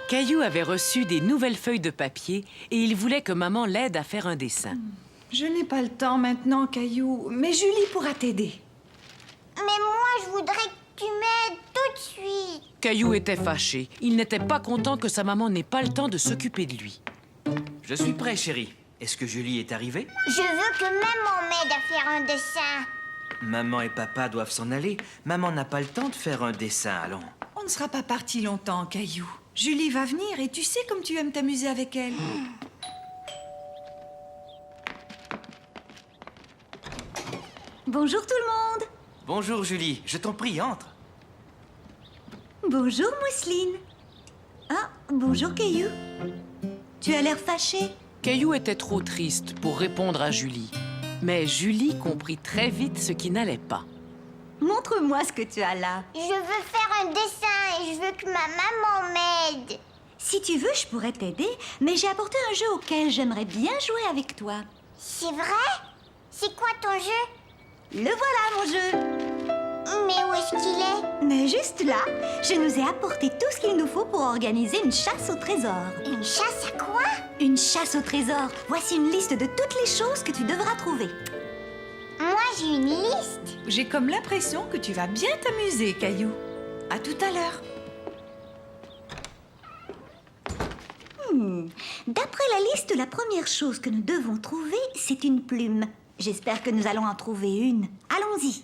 Caillou avait reçu des nouvelles feuilles de papier et il voulait que maman l'aide à faire un dessin. Je n'ai pas le temps maintenant, Caillou, mais Julie pourra t'aider. Mais moi, je voudrais que tu m'aides tout de suite. Caillou était fâché. Il n'était pas content que sa maman n'ait pas le temps de s'occuper de lui. Je suis prêt, chérie. Est-ce que Julie est arrivée? Je veux que maman m'aide à faire un dessin. Maman et papa doivent s'en aller. Maman n'a pas le temps de faire un dessin, allons. On ne sera pas parti longtemps, Caillou. Julie va venir et tu sais comme tu aimes t'amuser avec elle. Bonjour tout le monde. Bonjour, Julie. Je t'en prie, entre. Bonjour Mousseline. Ah, bonjour Caillou. Tu as l'air fâché. Caillou était trop triste pour répondre à Julie. Mais Julie comprit très vite ce qui n'allait pas. Montre-moi ce que tu as là. Je veux faire un dessin et je veux que ma maman m'aide. Si tu veux, je pourrais t'aider, mais j'ai apporté un jeu auquel j'aimerais bien jouer avec toi. C'est vrai? C'est quoi ton jeu? Le voilà mon jeu. Mais où est-ce qu'il est? Mais juste là, je nous ai apporté tout ce qu'il nous faut pour organiser une chasse au trésor. Une chasse à quoi? Une chasse au trésor. Voici une liste de toutes les choses que tu devras trouver. Moi, j'ai une liste. J'ai comme l'impression que tu vas bien t'amuser, Caillou. À tout à l'heure. D'après la liste, la première chose que nous devons trouver, c'est une plume. J'espère que nous allons en trouver une. Allons-y.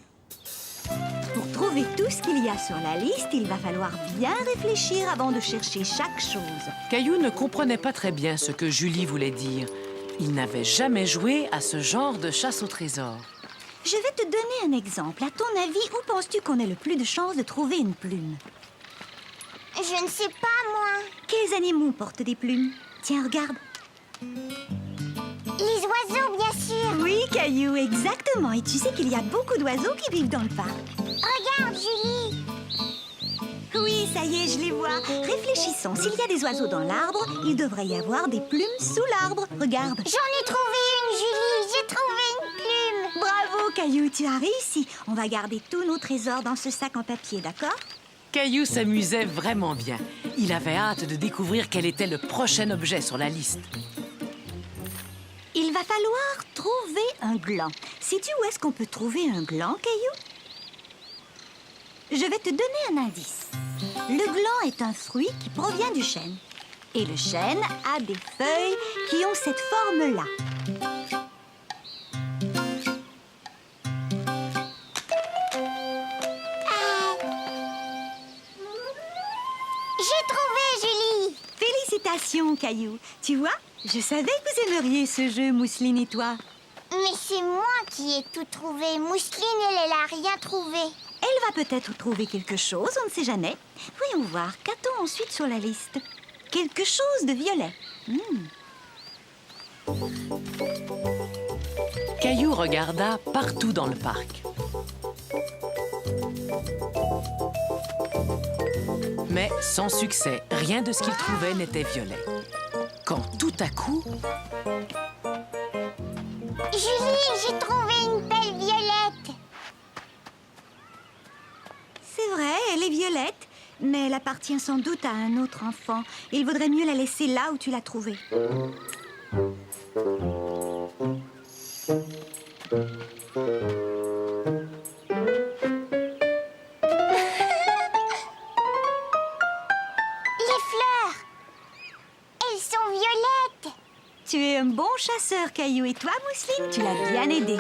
Pour trouver tout ce qu'il y a sur la liste, il va falloir bien réfléchir avant de chercher chaque chose. Caillou ne comprenait pas très bien ce que Julie voulait dire. Il n'avait jamais joué à ce genre de chasse au trésor. Je vais te donner un exemple. À ton avis, où penses-tu qu'on ait le plus de chances de trouver une plume? Je ne sais pas, moi. Quels animaux portent des plumes? Tiens, regarde. Les oiseaux, bien sûr. Oui, Caillou, exactement. Et tu sais qu'il y a beaucoup d'oiseaux qui vivent dans le parc. Regarde, Julie. Oui, ça y est, je les vois. Réfléchissons. S'il y a des oiseaux dans l'arbre, il devrait y avoir des plumes sous l'arbre. Regarde. J'en ai trouvé une, Julie. J'ai trouvé une plume. Bravo, Caillou, tu as réussi. On va garder tous nos trésors dans ce sac en papier, d'accord? Caillou s'amusait vraiment bien. Il avait hâte de découvrir quel était le prochain objet sur la liste. Il va falloir trouver un gland. Sais-tu où est-ce qu'on peut trouver un gland, Caillou? Je vais te donner un indice. Le gland est un fruit qui provient du chêne. Et le chêne a des feuilles qui ont cette forme-là. J'ai trouvé, Julie. Félicitations, Caillou. Tu vois, je savais que vous aimeriez ce jeu, Mousseline et toi. Mais c'est moi qui ai tout trouvé. Mousseline, elle a rien trouvé. Elle va peut-être trouver quelque chose, on ne sait jamais. Voyons voir, qu'a-t-on ensuite sur la liste? Quelque chose de violet. Caillou regarda partout dans le parc. Mais sans succès, rien de ce qu'il trouvait n'était violet. Quand tout à coup, Julie, j'ai trouvé une pelle violette. C'est vrai, elle est violette, mais elle appartient sans doute à un autre enfant. Il vaudrait mieux la laisser là où tu l'as trouvée. Les fleurs, elles sont violettes. Tu es un bon chasseur, Caillou. Et toi, Mousseline, tu l'as bien aidé.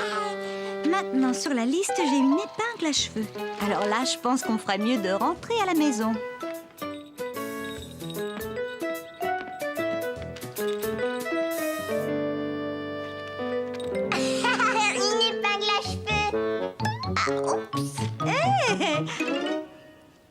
Maintenant, sur la liste, j'ai une épingle à cheveux. Alors là, je pense qu'on ferait mieux de rentrer à la maison. Une épingle à cheveux. Ah, oups.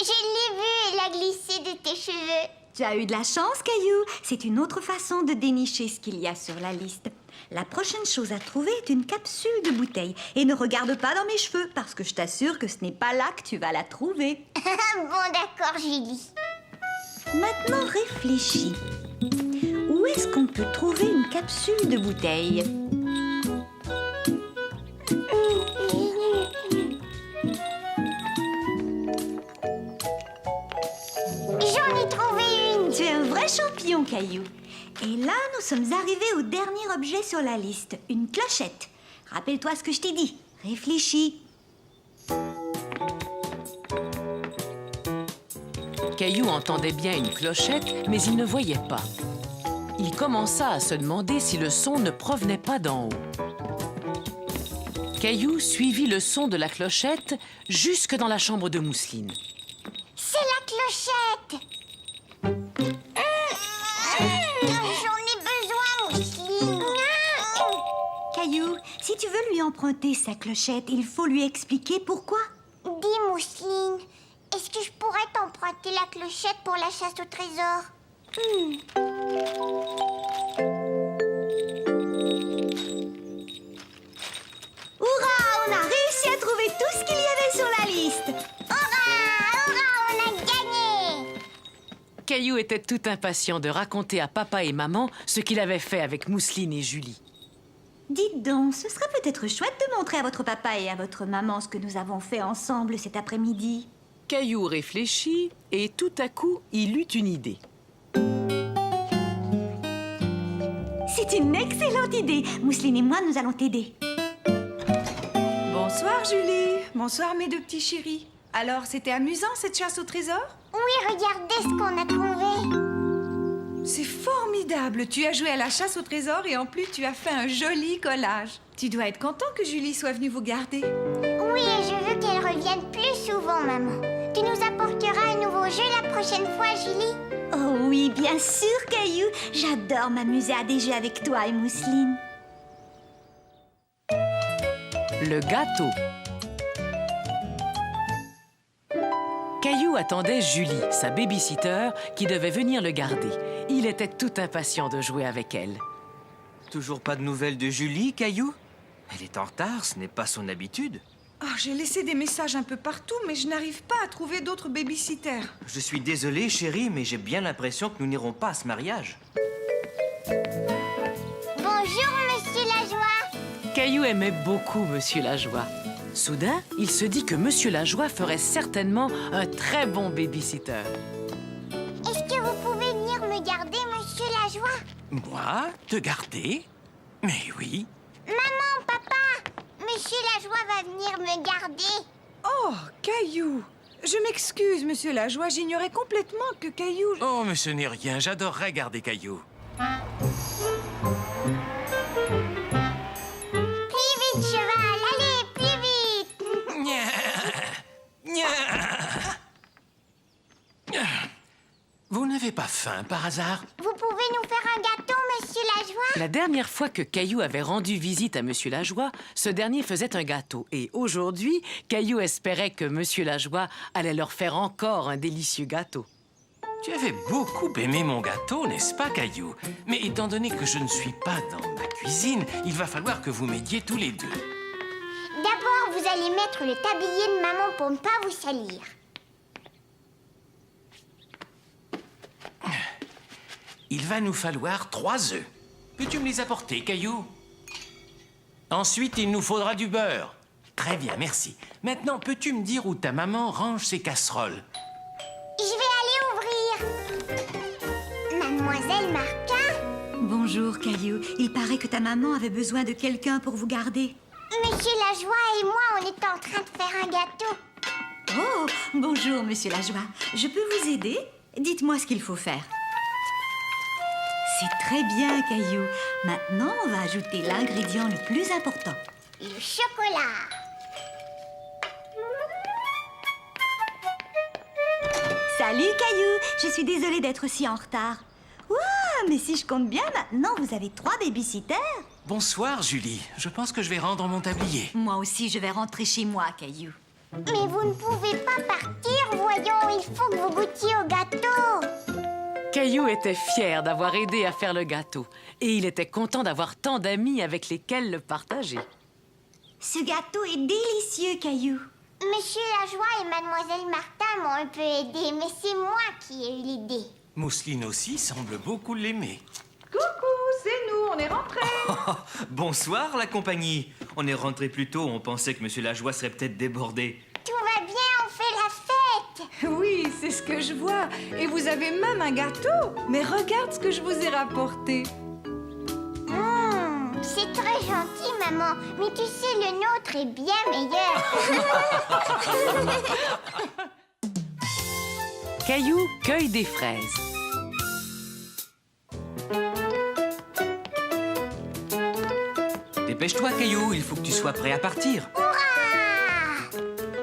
Je l'ai vue, elle a glissé de tes cheveux. Tu as eu de la chance, Caillou. C'est une autre façon de dénicher ce qu'il y a sur la liste. La prochaine chose à trouver est une capsule de bouteille. Et ne regarde pas dans mes cheveux, parce que je t'assure que ce n'est pas là que tu vas la trouver. Bon, d'accord, Julie. Maintenant, réfléchis. Où est-ce qu'on peut trouver une capsule de bouteille? J'en ai trouvé une. Tu es un vrai Caillou. Et là, nous sommes arrivés au dernier objet sur la liste, une clochette. Rappelle-toi ce que je t'ai dit. Réfléchis. Caillou entendait bien une clochette, mais il ne voyait pas. Il commença à se demander si le son ne provenait pas d'en haut. Caillou suivit le son de la clochette jusque dans la chambre de Mousseline. C'est la clochette. J'en ai besoin, Mousseline. Caillou, si tu veux lui emprunter sa clochette, il faut lui expliquer pourquoi. Dis, Mousseline, est-ce que je pourrais t'emprunter la clochette pour la chasse au trésor? Hurrah, on a réussi à trouver tout ce qu'il y avait sur la liste. Hurrah, on a gagné! Caillou était tout impatient de raconter à papa et maman ce qu'il avait fait avec Mousseline et Julie. Dites donc, ce serait peut-être chouette de montrer à votre papa et à votre maman ce que nous avons fait ensemble cet après-midi. Caillou réfléchit et tout à coup, il eut une idée. C'est une excellente idée. Mousseline et moi, nous allons t'aider. Bonsoir, Julie. Bonsoir, mes deux petits chéris. Alors, c'était amusant, cette chasse au trésor? Oui, regardez ce qu'on a trouvé. C'est formidable. Tu as joué à la chasse au trésor et en plus, tu as fait un joli collage. Tu dois être content que Julie soit venue vous garder. Oui, et je veux qu'elle revienne plus souvent, maman. Tu nous apporteras un nouveau jeu la prochaine fois, Julie? Oh oui, bien sûr, Caillou. J'adore m'amuser à des jeux avec toi et Mousseline. Le gâteau. Caillou attendait Julie, sa baby-sitter, qui devait venir le garder. Il était tout impatient de jouer avec elle. Toujours pas de nouvelles de Julie, Caillou? Elle est en retard, ce n'est pas son habitude. Oh, j'ai laissé des messages un peu partout, mais je n'arrive pas à trouver d'autres baby-sitters. Je suis désolé, chérie, mais j'ai bien l'impression que nous n'irons pas à ce mariage. Bonjour, Monsieur Lajoie. Caillou aimait beaucoup Monsieur Lajoie. Soudain, il se dit que Monsieur Lajoie ferait certainement un très bon baby-sitter. Est-ce que vous pouvez venir me garder, Monsieur Lajoie? Moi? Te garder? Mais oui. Maman, papa, Monsieur Lajoie va venir me garder. Oh, Caillou. Je m'excuse, Monsieur Lajoie, j'ignorais complètement que Caillou... Oh, mais ce n'est rien, j'adorerais garder Caillou. Plus vite, cheval, allez, plus vite. Vous n'avez pas faim par hasard? Vous pouvez nous faire un gâteau, Monsieur Lajoie? La dernière fois que Caillou avait rendu visite à Monsieur Lajoie, ce dernier faisait un gâteau. Et aujourd'hui, Caillou espérait que Monsieur Lajoie allait leur faire encore un délicieux gâteau. Tu avais beaucoup aimé mon gâteau, n'est-ce pas, Caillou? Mais étant donné que je ne suis pas dans ma cuisine, il va falloir que vous m'aidiez tous les deux. D'abord, vous allez mettre le tablier de maman pour ne pas vous salir. Il va nous falloir 3 œufs. Peux-tu me les apporter, Caillou? Ensuite, il nous faudra du beurre. Très bien, merci. Maintenant, peux-tu me dire où ta maman range ses casseroles? Je vais aller ouvrir. Mademoiselle Martin? Bonjour, Caillou. Il paraît que ta maman avait besoin de quelqu'un pour vous garder. Monsieur Lajoie et moi, on est en train de faire un gâteau. Oh, bonjour, Monsieur Lajoie. Je peux vous aider? Dites-moi ce qu'il faut faire. C'est très bien, Caillou. Maintenant, on va ajouter l'ingrédient le plus important. Le chocolat. Salut, Caillou. Je suis désolée d'être si en retard. Ouah, mais si je compte bien, maintenant, vous avez 3 baby-sitters. Bonsoir, Julie. Je pense que je vais rendre mon tablier. Moi aussi, je vais rentrer chez moi, Caillou. Mais vous ne pouvez pas partir, voyons, il faut que vous goûtiez au gâteau. Caillou était fier d'avoir aidé à faire le gâteau. Et il était content d'avoir tant d'amis avec lesquels le partager. Ce gâteau est délicieux, Caillou. Monsieur Lajoie et Mademoiselle Martin m'ont un peu aidé, mais c'est moi qui ai eu l'idée. Mousseline aussi semble beaucoup l'aimer. Coucou, c'est nous, on est rentrés. Bonsoir, la compagnie. On est rentré plus tôt, on pensait que Monsieur Lajoie serait peut-être débordé. Tout va bien, on fait la fête. Oui, C'est ce que je vois. Et vous avez même un gâteau. Mais regarde ce que je vous ai rapporté. C'est très gentil, maman. Mais tu sais, le nôtre est bien meilleur. Caillou cueille des fraises. Dépêche-toi, Caillou, il faut que tu sois prêt à partir. Hurrah!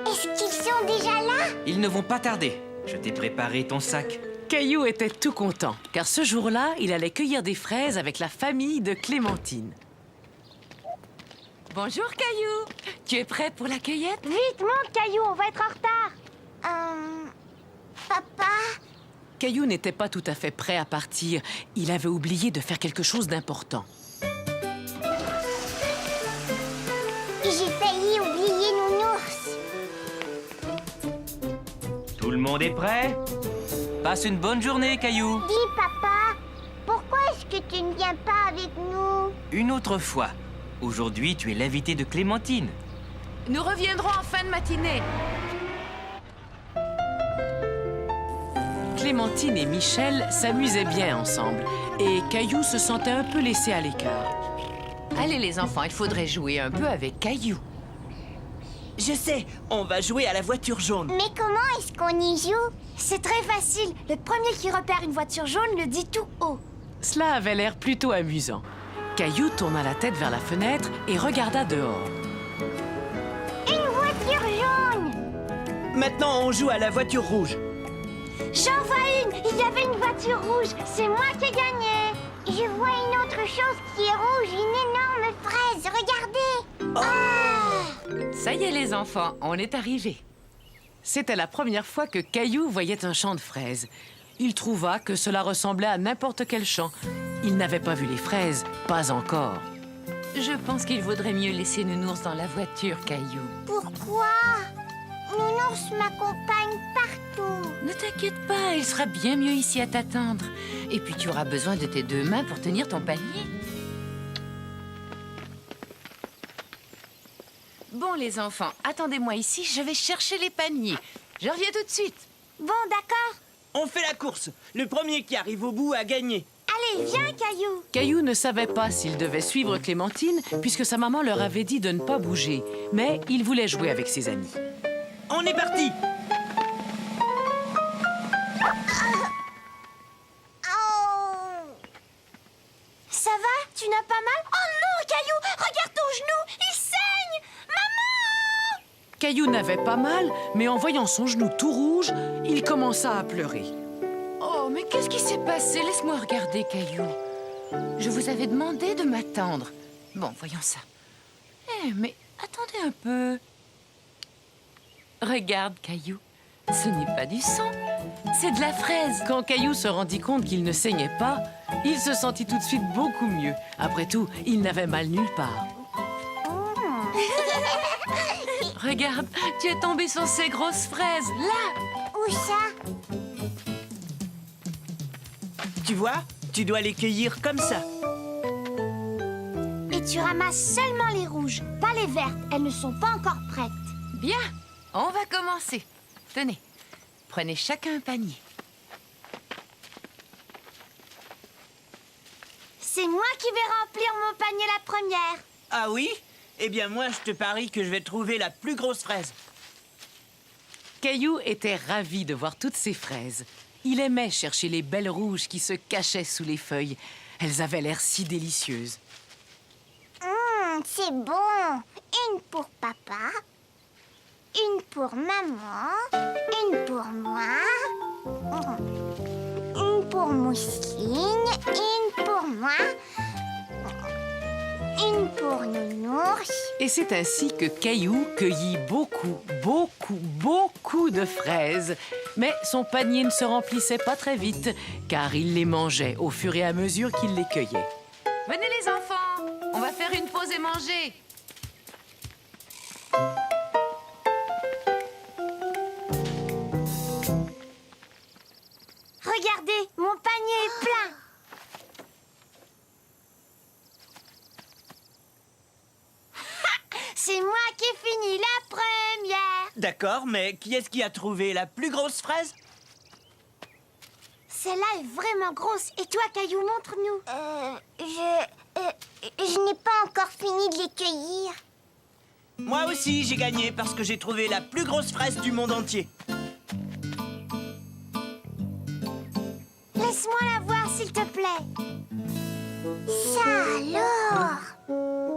Est-ce qu'ils sont déjà là? Ils ne vont pas tarder. Je t'ai préparé ton sac. Caillou était tout content, car ce jour-là, il allait cueillir des fraises avec la famille de Clémentine. Bonjour, Caillou. Tu es prêt pour la cueillette? Vite, monte, Caillou, on va être en retard. Papa? Caillou n'était pas tout à fait prêt à partir. Il avait oublié de faire quelque chose d'important. J'ai failli oublier Nounours. Tout le monde est prêt? Passe une bonne journée, Caillou. Dis, papa, pourquoi est-ce que tu ne viens pas avec nous? Une autre fois. Aujourd'hui, tu es l'invité de Clémentine. Nous reviendrons en fin de matinée. Clémentine et Michel s'amusaient bien ensemble et Caillou se sentait un peu laissé à l'écart. Allez les enfants, il faudrait jouer un peu avec Caillou. Je sais, on va jouer à la voiture jaune. Mais comment est-ce qu'on y joue? C'est très facile. Le premier qui repère une voiture jaune le dit tout haut. Cela avait l'air plutôt amusant. Caillou tourna la tête vers la fenêtre et regarda dehors. Une voiture jaune! Maintenant, on joue à la voiture rouge. J'en vois une. Il y avait une voiture rouge. C'est moi qui ai gagné! Je vois une autre chose qui est rouge, une énorme fraise, regardez! Ça y est les enfants, on est arrivés. C'était la première fois que Caillou voyait un champ de fraises. Il trouva que cela ressemblait à n'importe quel champ. Il n'avait pas vu les fraises, pas encore. Je pense qu'il vaudrait mieux laisser Nounours dans la voiture, Caillou. Pourquoi? Nounours m'accompagne partout. Ne t'inquiète pas, il sera bien mieux ici à t'attendre. Et puis tu auras besoin de tes deux mains pour tenir ton panier. Bon les enfants, attendez-moi ici, je vais chercher les paniers. Je reviens tout de suite. Bon, d'accord. On fait la course. Le premier qui arrive au bout a gagné. Allez, viens, Caillou. Caillou ne savait pas s'il devait suivre Clémentine, puisque sa maman leur avait dit de ne pas bouger. Mais il voulait jouer avec ses amis. On est parti. Oh! Ça va? Tu n'as pas mal? Oh non, Caillou! Regarde ton genou! Il saigne! Maman! Caillou n'avait pas mal, mais en voyant son genou tout rouge, il commença à pleurer. Oh, mais qu'est-ce qui s'est passé? Laisse-moi regarder, Caillou. Je vous avais demandé de m'attendre. Bon, voyons ça. Eh, mais attendez un peu. Regarde, Caillou. Ce n'est pas du sang, c'est de la fraise. Quand Caillou se rendit compte qu'il ne saignait pas, il se sentit tout de suite beaucoup mieux. Après tout, il n'avait mal nulle part. Regarde, tu es tombé sur ces grosses fraises, là. Où ça? Tu vois, tu dois les cueillir comme ça. Et tu ramasses seulement les rouges, pas les vertes. Elles ne sont pas encore prêtes. Bien, on va commencer. Tenez, prenez chacun un panier. C'est moi qui vais remplir mon panier la première. Ah oui? Eh bien, moi, je te parie que je vais trouver la plus grosse fraise. Caillou était ravi de voir toutes ces fraises. Il aimait chercher les belles rouges qui se cachaient sous les feuilles. Elles avaient l'air si délicieuses. C'est bon. Une pour papa, une pour maman, une pour moi, une pour Mousseline, une pour moi, une pour Nounours. Et c'est ainsi que Caillou cueillit beaucoup de fraises. Mais son panier ne se remplissait pas très vite, car il les mangeait au fur et à mesure qu'il les cueillait. Venez les enfants, on va faire une pause et manger. Regardez, mon panier est plein. C'est moi qui ai fini la première. D'accord, mais qui est-ce qui a trouvé la plus grosse fraise? celle-là est vraiment grosse. Et toi, Caillou, montre-nous. Je n'ai pas encore fini de les cueillir. Moi aussi, j'ai gagné parce que j'ai trouvé la plus grosse fraise du monde entier. Laisse-moi la voir, s'il te plaît. Ça alors?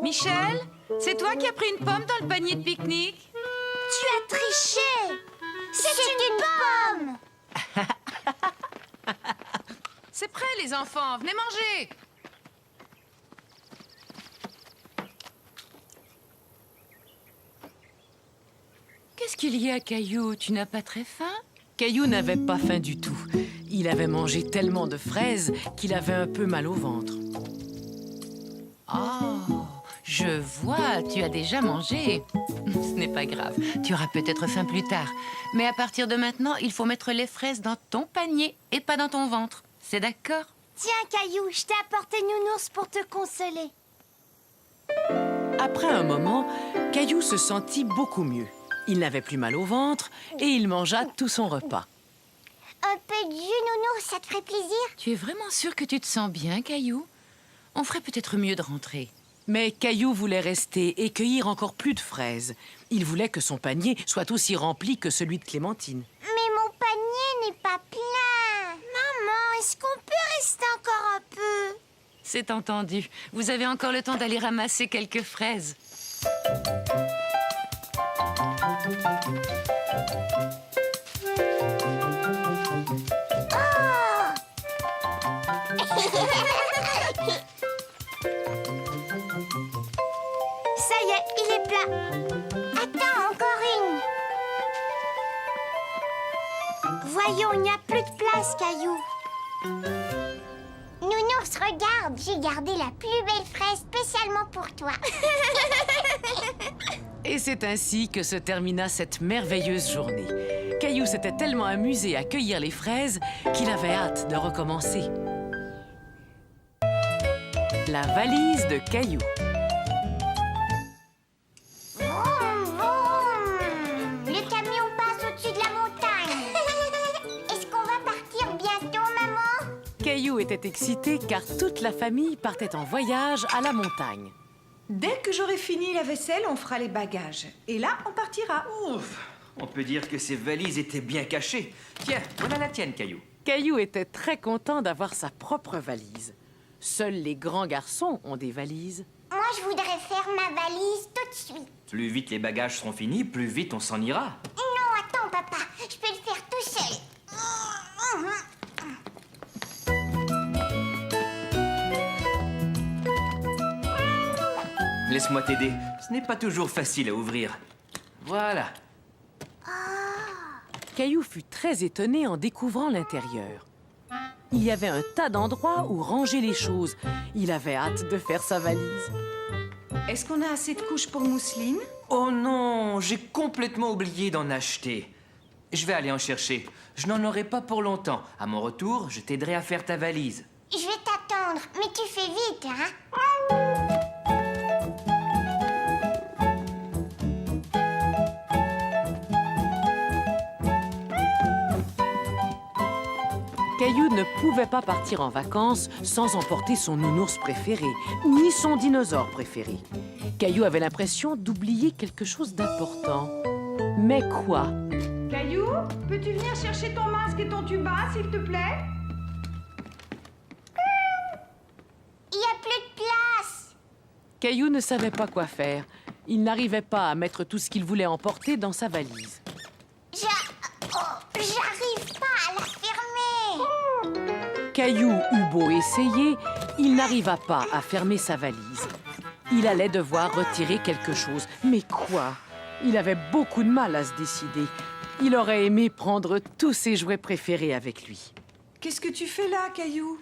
Michel, c'est toi qui as pris une pomme dans le panier de pique-nique? Tu as triché. C'est une pomme. C'est prêt, les enfants, venez manger. Qu'est-ce qu'il y a, Caillou? Tu n'as pas très faim? Caillou n'avait pas faim du tout. Il avait mangé tellement de fraises qu'il avait un peu mal au ventre. Oh, je vois, tu as déjà mangé. Ce n'est pas grave, tu auras peut-être faim plus tard. Mais à partir de maintenant, il faut mettre les fraises dans ton panier et pas dans ton ventre. C'est d'accord? Tiens, Caillou, je t'ai apporté Nounours pour te consoler. Après un moment, Caillou se sentit beaucoup mieux. Il n'avait plus mal au ventre et il mangea tout son repas. Un peu de jus, Nounours, ça te ferait plaisir? Tu es vraiment sûr que tu te sens bien, Caillou? On ferait peut-être mieux de rentrer. Mais Caillou voulait rester et cueillir encore plus de fraises. Il voulait que son panier soit aussi rempli que celui de Clémentine. Mais mon panier n'est pas plein. Maman, est-ce qu'on peut rester encore un peu? C'est entendu. Vous avez encore le temps d'aller ramasser quelques fraises. Ça y est, il est plat. Attends, encore une. Voyons, il n'y a plus de place, Caillou. Nounours, regarde, j'ai gardé la plus belle fraise spécialement pour toi. Et c'est ainsi que se termina cette merveilleuse journée. Caillou s'était tellement amusé à cueillir les fraises qu'il avait hâte de recommencer. La valise de Caillou. Vroom, vroom. Le camion passe au-dessus de la montagne. Est-ce qu'on va partir bientôt, maman? Caillou était excité car toute la famille partait en voyage à la montagne. Dès que j'aurai fini la vaisselle, on fera les bagages. Et là, on partira. Ouf! On peut dire que ces valises étaient bien cachées. Tiens, voilà la tienne, Caillou. Caillou était très content d'avoir sa propre valise. Seuls les grands garçons ont des valises. Moi, je voudrais faire ma valise tout de suite. Plus vite les bagages seront finis, plus vite on s'en ira. Non, attends, papa. Je peux le faire tout seul. Laisse-moi t'aider. Ce n'est pas toujours facile à ouvrir. Voilà. Caillou fut très étonné en découvrant l'intérieur. Il y avait un tas d'endroits où ranger les choses. Il avait hâte de faire sa valise. Est-ce qu'on a assez de couches pour mousseline? Oh non, j'ai complètement oublié d'en acheter. Je vais aller en chercher. Je n'en aurai pas pour longtemps. À mon retour, je t'aiderai à faire ta valise. Je vais t'attendre, mais tu fais vite, hein? Caillou ne pouvait pas partir en vacances sans emporter son nounours préféré, ni son dinosaure préféré. Caillou avait l'impression d'oublier quelque chose d'important. Mais quoi? Caillou, peux-tu venir chercher ton masque et ton tuba, s'il te plaît? Il n'y a plus de place. Caillou ne savait pas quoi faire. Il n'arrivait pas à mettre tout ce qu'il voulait emporter dans sa valise. J'arrive pas à la fermer. Caillou eut beau essayer, il n'arriva pas à fermer sa valise. Il allait devoir retirer quelque chose. Mais quoi? Il avait beaucoup de mal à se décider. Il aurait aimé prendre tous ses jouets préférés avec lui. Qu'est-ce que tu fais là, Caillou?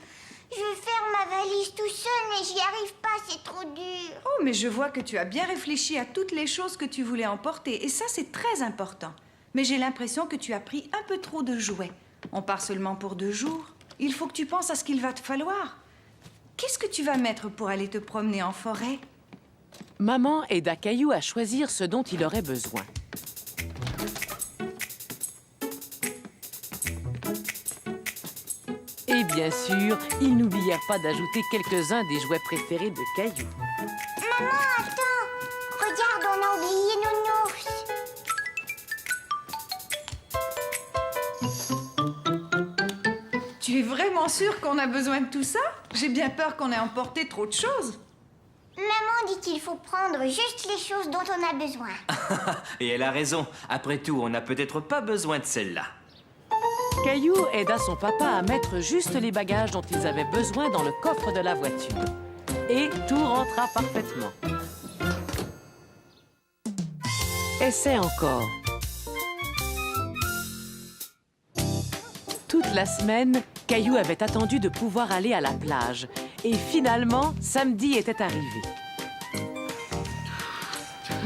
Je veux faire ma valise tout seul, mais j'y arrive pas, c'est trop dur. Oh, mais je vois que tu as bien réfléchi à toutes les choses que tu voulais emporter. Et ça, c'est très important. Mais j'ai l'impression que tu as pris un peu trop de jouets. On part seulement pour 2 jours. Il faut que tu penses à ce qu'il va te falloir. Qu'est-ce que tu vas mettre pour aller te promener en forêt? Maman aida Caillou à choisir ce dont il aurait besoin. bien sûr, ils n'oublièrent pas d'ajouter quelques-uns des jouets préférés de Caillou. Maman, attends. Regarde, on a oublié Nounours. Tu es vraiment sûre qu'on a besoin de tout ça? J'ai bien peur qu'on ait emporté trop de choses. Maman dit qu'il faut prendre juste les choses dont on a besoin. Et elle a raison. Après tout, on n'a peut-être pas besoin de celle-là. Caillou aida son papa à mettre juste les bagages dont ils avaient besoin dans le coffre de la voiture. Et tout rentra parfaitement. Essaie encore. Toute la semaine, Caillou avait attendu de pouvoir aller à la plage. Et finalement, samedi était arrivé.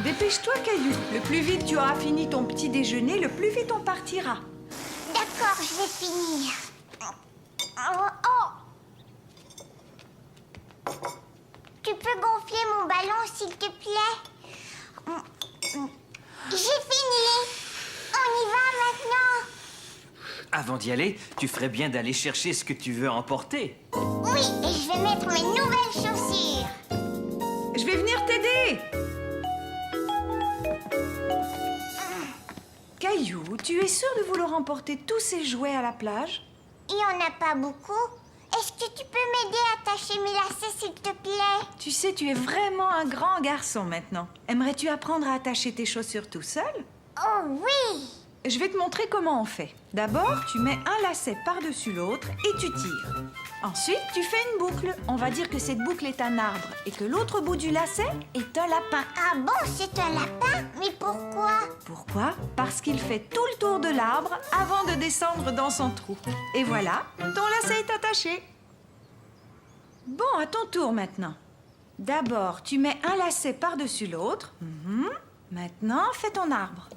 Dépêche-toi, Caillou. Le plus vite tu auras fini ton petit déjeuner, le plus vite on partira. D'accord, je vais finir. Oh. Tu peux gonfler mon ballon, s'il te plaît? J'ai fini. On y va maintenant. Avant d'y aller, tu ferais bien d'aller chercher ce que tu veux emporter. Oui, et je vais mettre mes nouvelles chaussures. Je vais venir t'aider. Caillou, tu es sûr de vouloir emporter tous ces jouets à la plage? Il n'y en a pas beaucoup. Est-ce que tu peux m'aider à attacher mes lacets, s'il te plaît? Tu sais, tu es vraiment un grand garçon maintenant. Aimerais-tu apprendre à attacher tes chaussures tout seul? Oh oui! Je vais te montrer comment on fait. D'abord, tu mets un lacet par-dessus l'autre et tu tires. Ensuite, tu fais une boucle. On va dire que cette boucle est un arbre et que l'autre bout du lacet est un lapin. Ah bon, c'est un lapin? Mais pourquoi? Pourquoi? Parce qu'il fait tout le tour de l'arbre avant de descendre dans son trou. Et voilà, ton lacet est attaché. Bon, à ton tour maintenant. D'abord, tu mets un lacet par-dessus l'autre. Maintenant, fais ton arbre.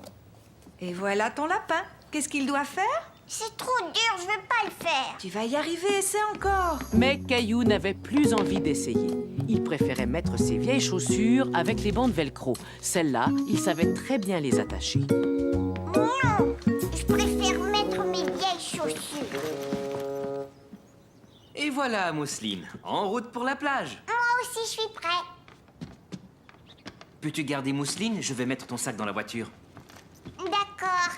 Et voilà ton lapin. Qu'est-ce qu'il doit faire? C'est trop dur, je veux pas le faire. Tu vas y arriver, essaie encore. Mais Caillou n'avait plus envie d'essayer. Il préférait mettre ses vieilles chaussures avec les bandes velcro. Celles-là, il savait très bien les attacher. Non, je préfère mettre mes vieilles chaussures. Et voilà, Mousseline, en route pour la plage. Moi aussi, je suis prêt. Peux-tu garder Mousseline? Je vais mettre ton sac dans la voiture. D'accord.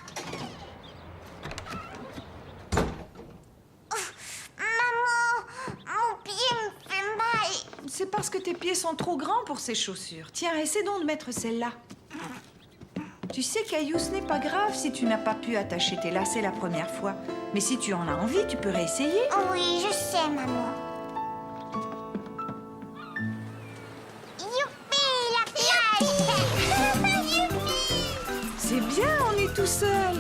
Ouf, maman, mon pied me fait mal. C'est parce que tes pieds sont trop grands pour ces chaussures. Tiens, essaie donc de mettre celle-là. Tu sais, Caillou, ce n'est pas grave si tu n'as pas pu attacher tes lacets la première fois. Mais si tu en as envie, tu peux réessayer. Oui, je sais, maman. Youpi, la plage. Youpi. C'est bien, on est tout seul.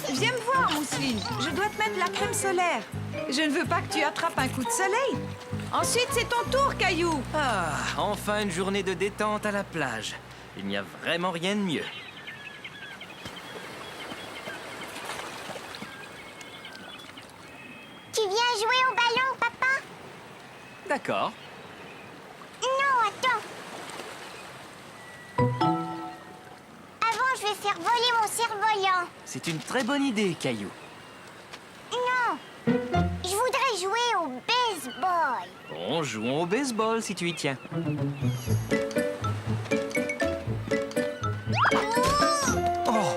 Viens me voir, Mousseline. Je dois te mettre la crème solaire. Je ne veux pas que tu attrapes un coup de soleil. Ensuite, c'est ton tour, Caillou. Ah, enfin une journée de détente à la plage. Il n'y a vraiment rien de mieux. Tu viens jouer au ballon, papa? D'accord. Non, attends. Avant, je vais faire voler mon cerf-volant. C'est une très bonne idée, Caillou. Non, je voudrais jouer au baseball. Bon, jouons au baseball si tu y tiens. Oh,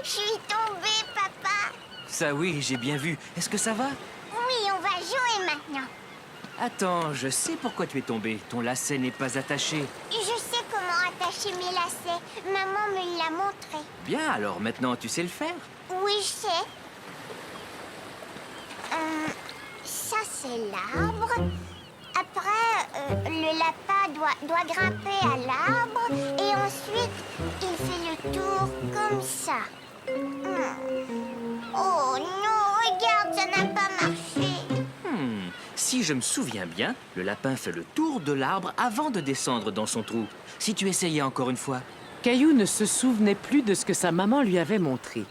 Je suis tombée, papa. ça oui, j'ai bien vu. Est-ce que ça va? Oui, on va jouer maintenant. Attends, je sais pourquoi tu es tombé. Ton lacet n'est pas attaché. Je sais comment attacher mes lacets. Maman me l'a montré. Bien, alors maintenant tu sais le faire. Oui, je sais. Ça, c'est l'arbre. Après, le lapin doit grimper à l'arbre. Et ensuite, il fait le tour comme ça. Oh non, regarde, ça n'a pas marché. Si je me souviens bien, le lapin fait le tour de l'arbre avant de descendre dans son trou. Si tu essayais encore une fois. Caillou ne se souvenait plus de ce que sa maman lui avait montré.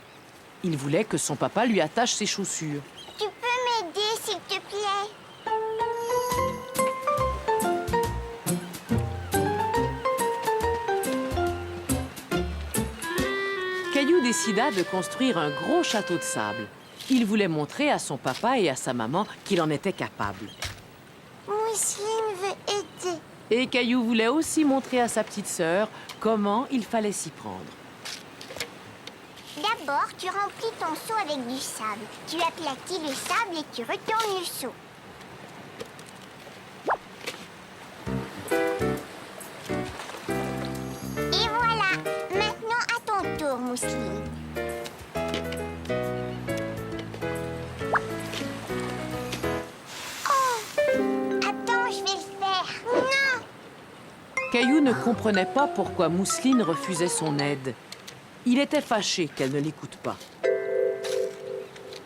Il voulait que son papa lui attache ses chaussures. Tu peux m'aider, s'il te plaît? Caillou décida de construire un gros château de sable. Il voulait montrer à son papa et à sa maman qu'il en était capable. Mousseline veut aider. Et Caillou voulait aussi montrer à sa petite sœur comment il fallait s'y prendre. D'abord, tu remplis ton seau avec du sable. Tu aplatis le sable et tu retournes le seau. Et voilà. Maintenant, à ton tour, Mousseline. Oh! Attends, je vais le faire. Non! Caillou ne comprenait pas pourquoi Mousseline refusait son aide. Il était fâché qu'elle ne l'écoute pas.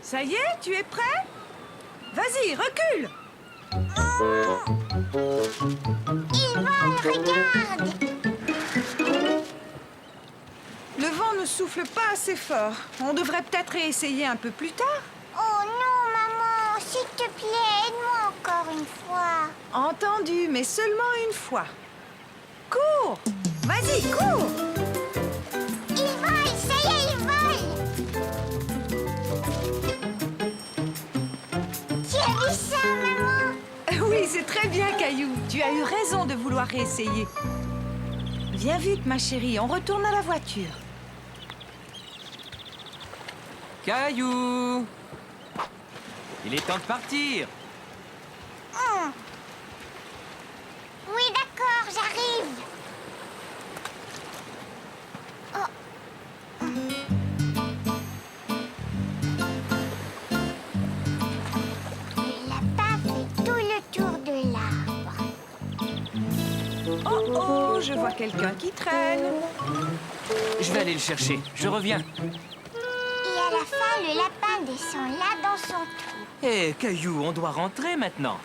Ça y est, tu es prêt? Vas-y, recule! Il vole, regarde! Le vent ne souffle pas assez fort. On devrait peut-être réessayer un peu plus tard. Oh non, maman, s'il te plaît, aide-moi encore une fois. Entendu, mais seulement une fois. Cours! Vas-y, cours! Il vole, ça y est, il vole! Tu as vu ça, maman? Oui, c'est très bien, Caillou. Tu as eu raison de vouloir réessayer. Viens vite, ma chérie, on retourne à la voiture. Caillou! Il est temps de partir. Oui, d'accord, j'arrive. Le lapin fait tout le tour de l'arbre. Oh, oh, je vois quelqu'un qui traîne. Je vais aller le chercher. Je reviens. Et à la fin, le lapin descend là dans son trou. Hé, Caillou, on doit rentrer maintenant.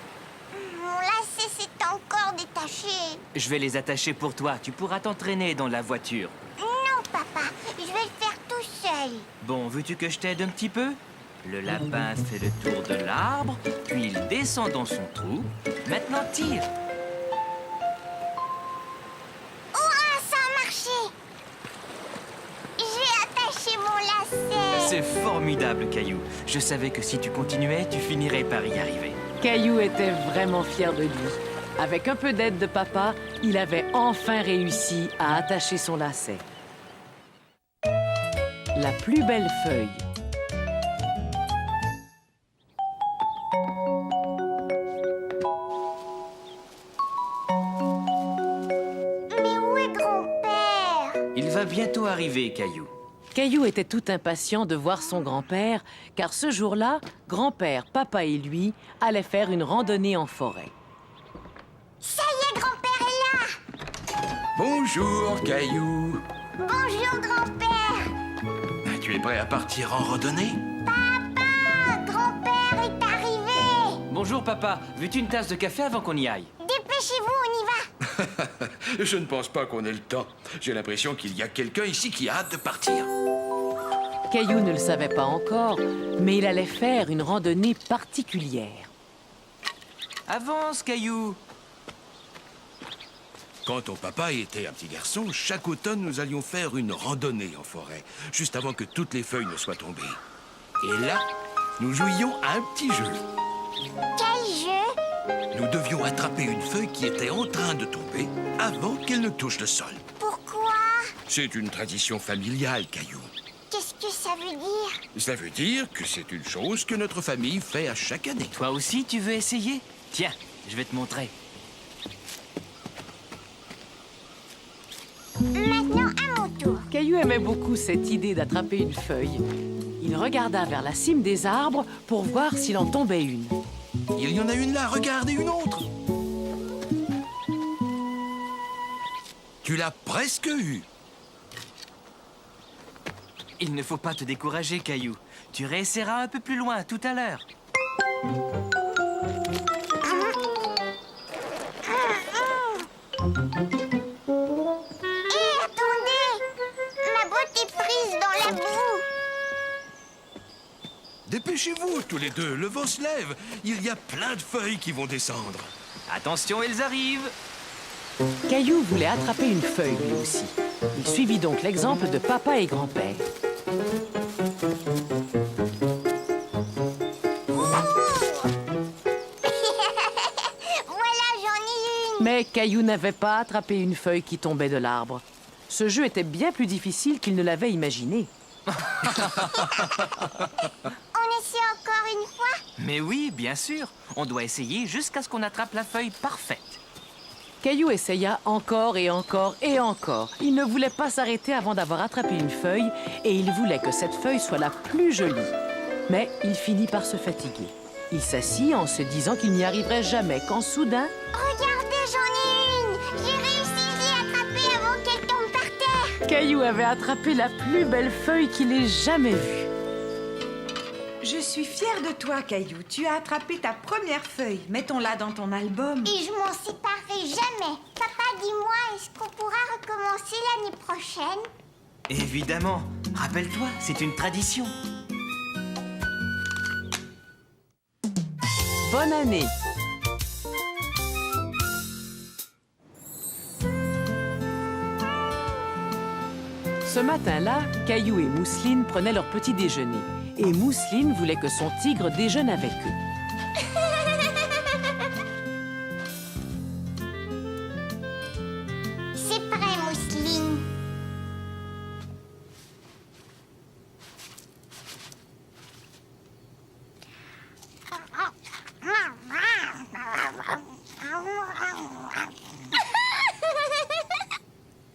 Mon lacet s'est encore détaché. Je vais les attacher pour toi. Tu pourras t'entraîner dans la voiture. Non, papa, je vais le faire tout seul. Bon, veux-tu que je t'aide un petit peu? Le lapin fait le tour de l'arbre, puis il descend dans son trou. Maintenant, tire. Ouah, ça a marché. J'ai attaché mon lacet. C'est formidable, Caillou. Je savais que si tu continuais, tu finirais par y arriver. Caillou était vraiment fier de lui. Avec un peu d'aide de papa, il avait enfin réussi à attacher son lacet. La plus belle feuille. Mais où est grand-père? Il va bientôt arriver, Caillou. Caillou était tout impatient de voir son grand-père, car ce jour-là, grand-père, papa et lui allaient faire une randonnée en forêt. Ça y est, grand-père est là. Bonjour, Caillou. Bonjour, grand-père. Tu es prêt à partir en randonnée? Papa, grand-père est arrivé. Bonjour, papa. Veux-tu une tasse de café avant qu'on y aille? Dépêchez-vous, on y va. Je ne pense pas qu'on ait le temps. J'ai l'impression qu'il y a quelqu'un ici qui a hâte de partir. Caillou ne le savait pas encore, mais il allait faire une randonnée particulière. Avance, Caillou. Quand ton papa était un petit garçon, chaque automne, nous allions faire une randonnée en forêt, juste avant que toutes les feuilles ne soient tombées. Et là, nous jouions à un petit jeu. Quel jeu? Nous devions attraper une feuille qui était en train de tomber avant qu'elle ne touche le sol. Pourquoi? C'est une tradition familiale, Caillou. Qu'est-ce que ça veut dire? Ça veut dire que c'est une chose que notre famille fait à chaque année. Toi aussi, tu veux essayer? Tiens, je vais te montrer. Maintenant, à mon tour. Caillou aimait beaucoup cette idée d'attraper une feuille. Il regarda vers la cime des arbres pour voir s'il en tombait une. Il y en a une là, regarde, et une autre. Tu l'as presque eue. Il ne faut pas te décourager, Caillou. Tu réessayeras un peu plus loin tout à l'heure. Hé, attendez! Ma botte est prise dans la boue. Dépêchez-vous, tous les deux, le vent se lève. Il y a plein de feuilles qui vont descendre. Attention, elles arrivent. Caillou voulait attraper une feuille lui aussi. Il suivit donc l'exemple de papa et grand-père. Mais Caillou n'avait pas attrapé une feuille qui tombait de l'arbre. Ce jeu était bien plus difficile qu'il ne l'avait imaginé. On essaie encore une fois? Mais oui, bien sûr. On doit essayer jusqu'à ce qu'on attrape la feuille parfaite. Caillou essaya encore et encore et encore. Il ne voulait pas s'arrêter avant d'avoir attrapé une feuille et il voulait que cette feuille soit la plus jolie. Mais il finit par se fatiguer. Il s'assit en se disant qu'il n'y arriverait jamais quand soudain... Regardez, j'en ai une! J'ai réussi, je l'ai attrapée avant qu'elle tombe par terre! Caillou avait attrapé la plus belle feuille qu'il ait jamais vue. Je suis fière de toi, Caillou. Tu as attrapé ta première feuille. Mettons-la dans ton album. Et je m'en séparerai jamais. Papa, dis-moi, est-ce qu'on pourra recommencer l'année prochaine? Évidemment. Rappelle-toi, c'est une tradition. Bonne année! Ce matin-là, Caillou et Mousseline prenaient leur petit déjeuner. Et Mousseline voulait que son tigre déjeune avec eux. C'est prêt, Mousseline.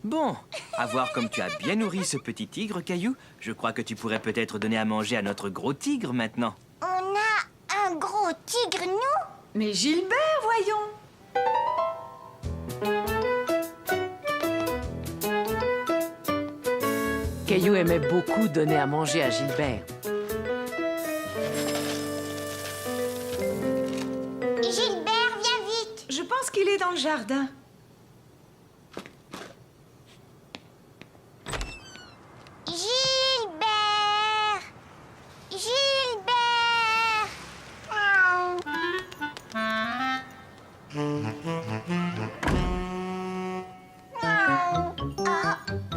Bon, à voir comme tu as bien nourri ce petit tigre, Caillou, je crois que tu pourrais peut-être donner à manger à notre gros tigre maintenant. On a un gros tigre, nous? Mais Gilbert, voyons. Caillou aimait beaucoup donner à manger à Gilbert. Gilbert, viens vite. Je pense qu'il est dans le jardin. Gilbert! Gilbert!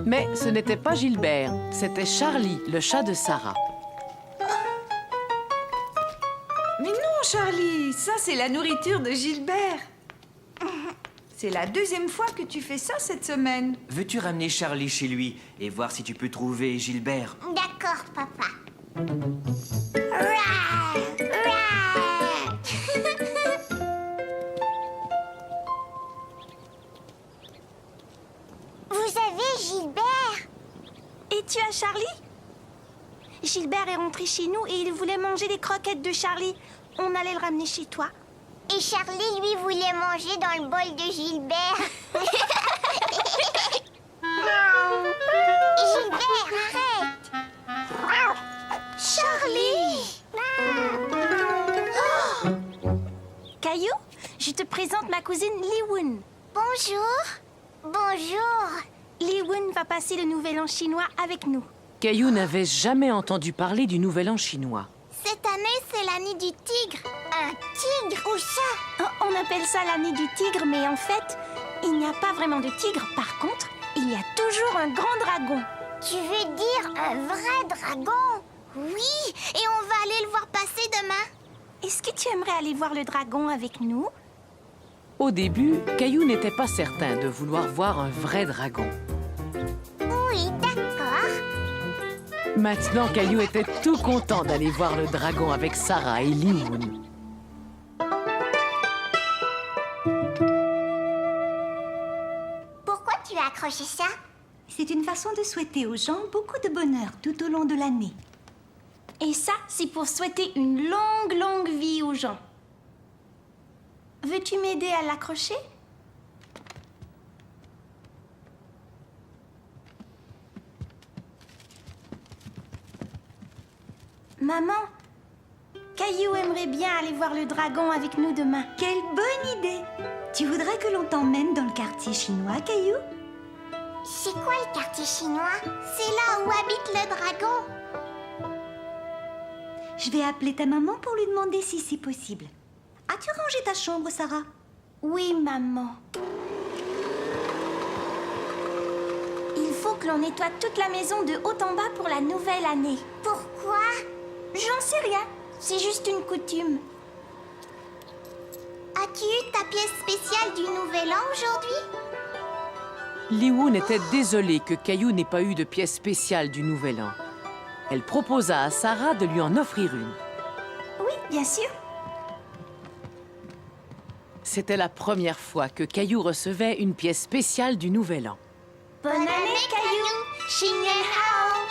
Mais ce n'était pas Gilbert, c'était Charlie, le chat de Sarah. Mais non, Charlie, ça c'est la nourriture de Gilbert. C'est la deuxième fois que tu fais ça cette semaine. Veux-tu ramener Charlie chez lui et voir si tu peux trouver Gilbert? D'accord, papa. Rah! Rah! Vous avez Gilbert? Et tu as Charlie? Gilbert est rentré chez nous et il voulait manger les croquettes de Charlie. On allait le ramener chez toi. Et Charlie, lui, voulait manger dans le bol de Gilbert. Gilbert, arrête! Charlie! Caillou, je te présente ma cousine Li-Woon. Bonjour. Bonjour. Li-Woon va passer le Nouvel An chinois avec nous. Caillou n'avait jamais entendu parler du Nouvel An chinois. Cette année, c'est l'année du tigre. Un tigre? Où ça? Oh, on appelle ça l'année du tigre, mais en fait, il n'y a pas vraiment de tigre. Par contre, il y a toujours un grand dragon. Tu veux dire un vrai dragon? Oui, et on va aller le voir passer demain. Est-ce que tu aimerais aller voir le dragon avec nous? Au début, Caillou n'était pas certain de vouloir voir un vrai dragon. Oui, d'accord. Maintenant, Caillou était tout content d'aller voir le dragon avec Sarah et Li-Woon. Pourquoi tu as accroché ça? C'est une façon de souhaiter aux gens beaucoup de bonheur tout au long de l'année. Et ça, c'est pour souhaiter une longue, longue vie aux gens. Veux-tu m'aider à l'accrocher? Maman, Caillou aimerait bien aller voir le dragon avec nous demain. Quelle bonne idée! Tu voudrais que l'on t'emmène dans le quartier chinois, Caillou? C'est quoi le quartier chinois? C'est là où habite le dragon. Je vais appeler ta maman pour lui demander si c'est possible. As-tu rangé ta chambre, Sarah? Oui, maman. Il faut que l'on nettoie toute la maison de haut en bas pour la nouvelle année. Pourquoi? J'en sais rien. C'est juste une coutume. As-tu As-tu eu ta pièce spéciale du Nouvel An aujourd'hui? Li-Woon était désolée que Caillou n'ait pas eu de pièce spéciale du Nouvel An. Elle proposa à Sarah de lui en offrir une. Oui, bien sûr. C'était la première fois que Caillou recevait une pièce spéciale du Nouvel An. Bonne année, Caillou! Xingnian Hao!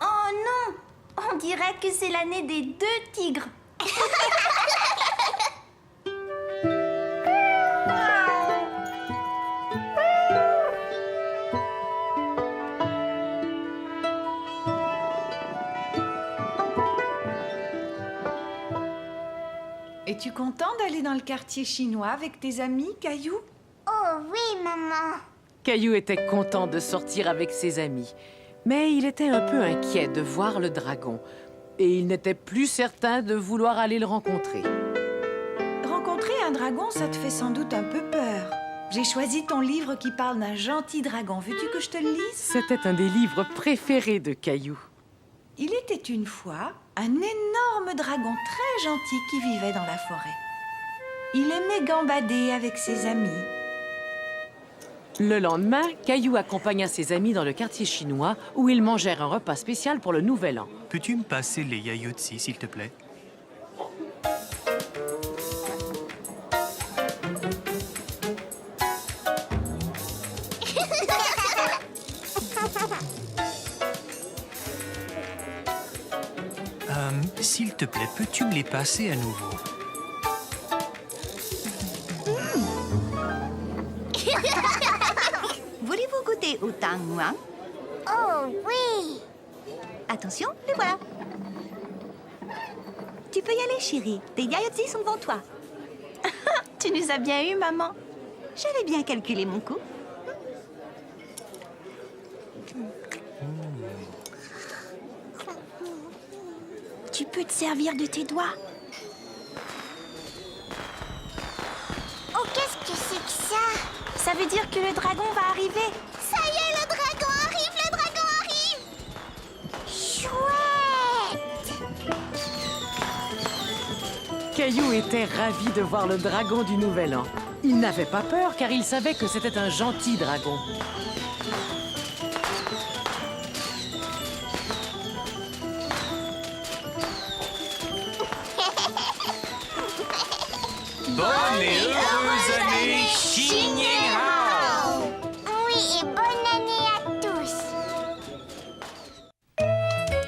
Oh non! On dirait que c'est l'année des 2 tigres. Es-tu content d'aller dans le quartier chinois avec tes amis, Caillou? Oh oui, maman! Caillou était content de sortir avec ses amis, mais il était un peu inquiet de voir le dragon et il n'était plus certain de vouloir aller le rencontrer. Rencontrer un dragon, ça te fait sans doute un peu peur. J'ai choisi ton livre qui parle d'un gentil dragon. Veux-tu que je te le lise? C'était un des livres préférés de Caillou. Il était une fois un énorme dragon très gentil qui vivait dans la forêt. Il aimait gambader avec ses amis. Le lendemain, Caillou accompagna ses amis dans le quartier chinois où ils mangèrent un repas spécial pour le Nouvel An. Peux-tu me passer les yaourtsi, s'il te plaît? S'il te plaît, peux-tu me les passer à nouveau? Voulez-vous goûter au tang muang? Oh oui! Attention, les voilà. Tu peux y aller, chérie. Tes yaourtsi sont devant toi. Tu nous as bien eu, maman. J'avais bien calculé mon coup. Tu peux te servir de tes doigts. Oh, qu'est-ce que c'est que ça? Ça veut dire que le dragon va arriver. Ça y est, le dragon arrive! Le dragon arrive! Chouette! Caillou était ravi de voir le dragon du Nouvel An. Il n'avait pas peur car il savait que c'était un gentil dragon. Bonne et heureuse année, Xingnian Hao! Oui, et bonne année à tous!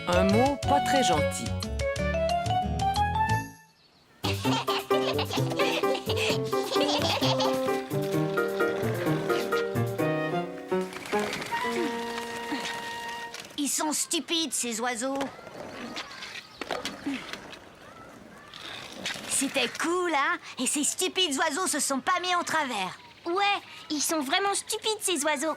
Un mot pas très gentil. Ils sont stupides, ces oiseaux. C'était cool, hein? Et ces stupides oiseaux se sont pas mis en travers. Ouais, ils sont vraiment stupides, ces oiseaux.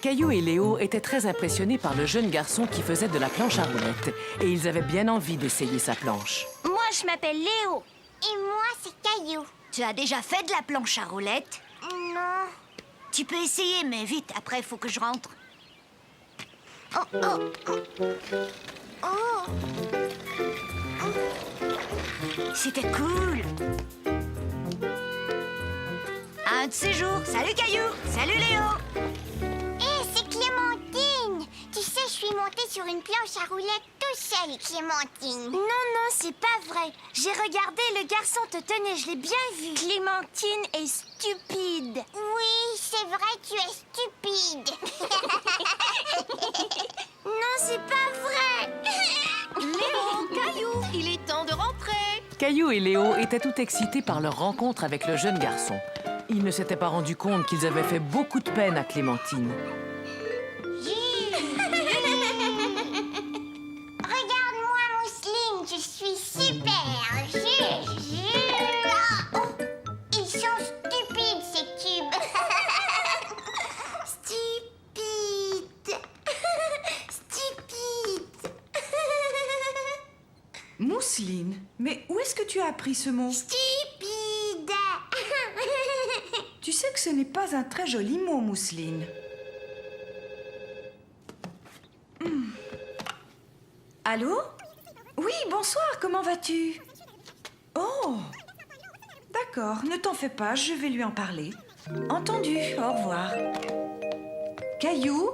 Caillou et Léo étaient très impressionnés par le jeune garçon qui faisait de la planche à roulettes et ils avaient bien envie d'essayer sa planche. Moi, je m'appelle Léo. Et moi, c'est Caillou. Tu as déjà fait de la planche à roulettes? Non. Tu peux essayer, mais vite, après, faut que je rentre. Oh, oh, oh. Oh. C'était cool. Un de ces jours. Salut Caillou. Salut Léo. Hé, c'est Clémentine. Tu sais, je suis montée sur une planche à roulettes tout seule, Clémentine. Non, non, c'est pas vrai. J'ai regardé, le garçon te tenait, je l'ai bien vu. Clémentine est stupide. Oui, c'est vrai, tu es stupide. Non, c'est pas vrai. Léo, Caillou, il est temps de rentrer. Caillou et Léo étaient tout excités par leur rencontre avec le jeune garçon. Ils ne s'étaient pas rendus compte qu'ils avaient fait beaucoup de peine à Clémentine. Regarde-moi, Mousseline, je suis super. Oh, ils sont stupides, ces tubes. Stupide. Stupide. Mousseline, mais où est-ce que tu as appris ce mot? Stupide. Tu sais que ce n'est pas un très joli mot, mousseline. Allô? Oui, bonsoir, comment vas-tu? Oh! D'accord, ne t'en fais pas, je vais lui en parler. Entendu, au revoir. Caillou,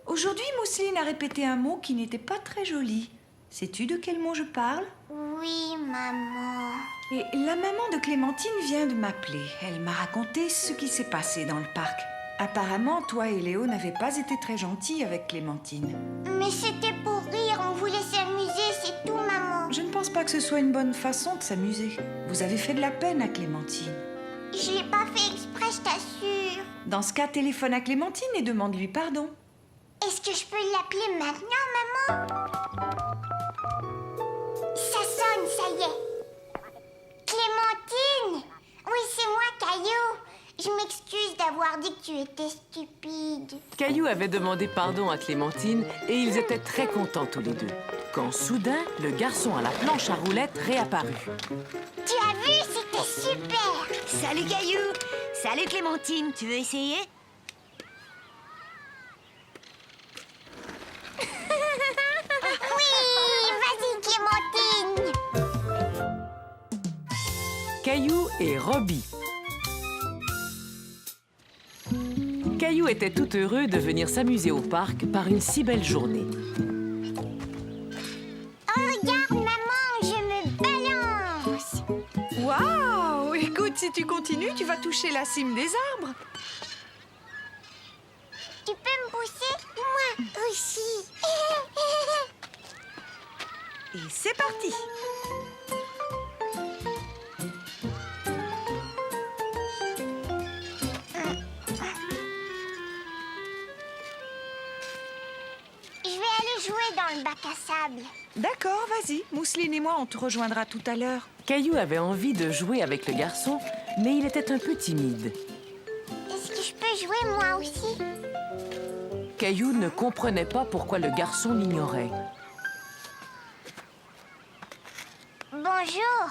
aujourd'hui Mousseline a répété un mot qui n'était pas très joli. Sais-tu de quel mot je parle? Oui, maman. Et la maman de Clémentine vient de m'appeler. Elle m'a raconté ce qui s'est passé dans le parc. Apparemment, toi et Léo n'avaient pas été très gentils avec Clémentine. Mais c'était pour rire, on voulait s'amuser, c'est tout, maman. Je ne pense pas que ce soit une bonne façon de s'amuser. Vous avez fait de la peine à Clémentine. Je l'ai pas fait exprès, je t'assure. Dans ce cas, téléphone à Clémentine et demande-lui pardon. Est-ce que je peux l'appeler maintenant, maman? Ça sonne, ça y est. Clémentine! Oui, c'est moi, Caillou. Je m'excuse d'avoir dit que tu étais stupide. Caillou avait demandé pardon à Clémentine et ils étaient très contents tous les deux. Quand soudain, le garçon à la planche à roulettes réapparut. Tu as vu, c'était super. Salut Caillou. Salut Clémentine, tu veux essayer? Oui, vas-y, Clémentine. Caillou et Robbie. Caillou était tout heureux de venir s'amuser au parc par une si belle journée. Oh, regarde, maman, je me balance. Waouh! Écoute, si tu continues, tu vas toucher la cime des arbres. Tu peux me pousser? Moi aussi. Et c'est parti! Je vais aller jouer dans le bac à sable. D'accord, vas-y. Mousseline et moi, on te rejoindra tout à l'heure. Caillou avait envie de jouer avec le garçon, mais il était un peu timide. Est-ce que je peux jouer moi aussi? Caillou ne comprenait pas pourquoi le garçon l'ignorait. Bonjour.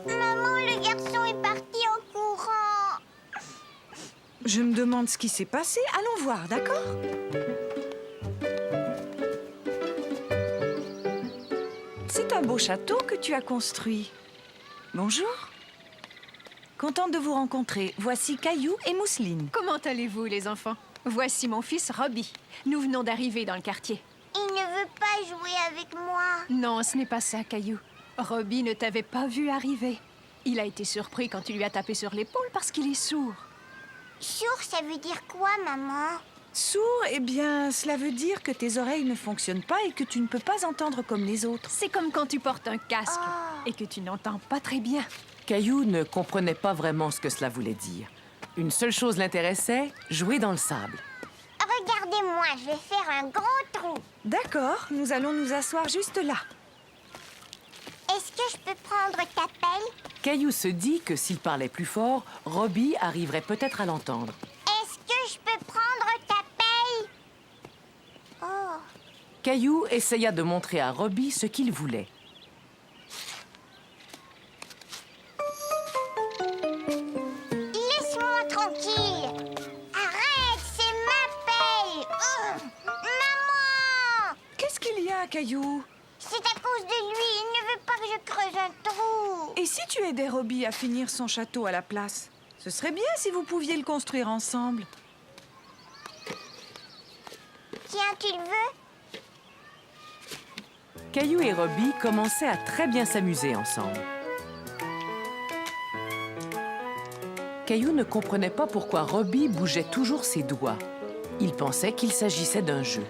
Maman, le garçon est parti en courant. Je me demande ce qui s'est passé. Allons voir, d'accord? C'est un beau château que tu as construit. Bonjour. Contente de vous rencontrer. Voici Caillou et Mousseline. Comment allez-vous, les enfants? Voici mon fils Robbie. Nous venons d'arriver dans le quartier. Il ne veut pas jouer avec moi. Non, ce n'est pas ça, Caillou. Robbie ne t'avait pas vu arriver. Il a été surpris quand tu lui as tapé sur l'épaule parce qu'il est sourd. Sourd, ça veut dire quoi, maman? Sourd, eh bien, cela veut dire que tes oreilles ne fonctionnent pas et que tu ne peux pas entendre comme les autres. C'est comme quand tu portes un casque et que tu n'entends pas très bien. Caillou ne comprenait pas vraiment ce que cela voulait dire. Une seule chose l'intéressait, jouer dans le sable. Regardez-moi, je vais faire un gros trou. D'accord, nous allons nous asseoir juste là. Est-ce que je peux prendre ta pelle? Caillou se dit que s'il parlait plus fort, Robbie arriverait peut-être à l'entendre. Est-ce que je peux prendre ta pelle? Oh, Caillou essaya de montrer à Robbie ce qu'il voulait. laisse-moi tranquille. Arrête, c'est ma pelle. Maman! Qu'est-ce qu'il y a, Caillou? C'est à cause de lui, il ne veut pas que je creuse un trou. Et si tu aidais Robbie à finir son château à la place? Ce serait bien si vous pouviez le construire ensemble. Tiens, tu le veux? Caillou et Robbie commençaient à très bien s'amuser ensemble. Caillou ne comprenait pas pourquoi Robbie bougeait toujours ses doigts. Il pensait qu'il s'agissait d'un jeu.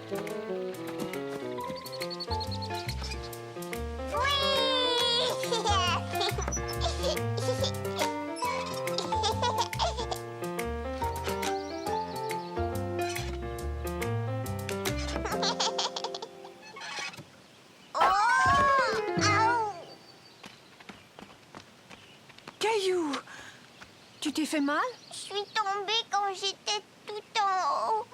Caillou! Tu t'es fait mal? Je suis tombée quand j'étais tout en haut.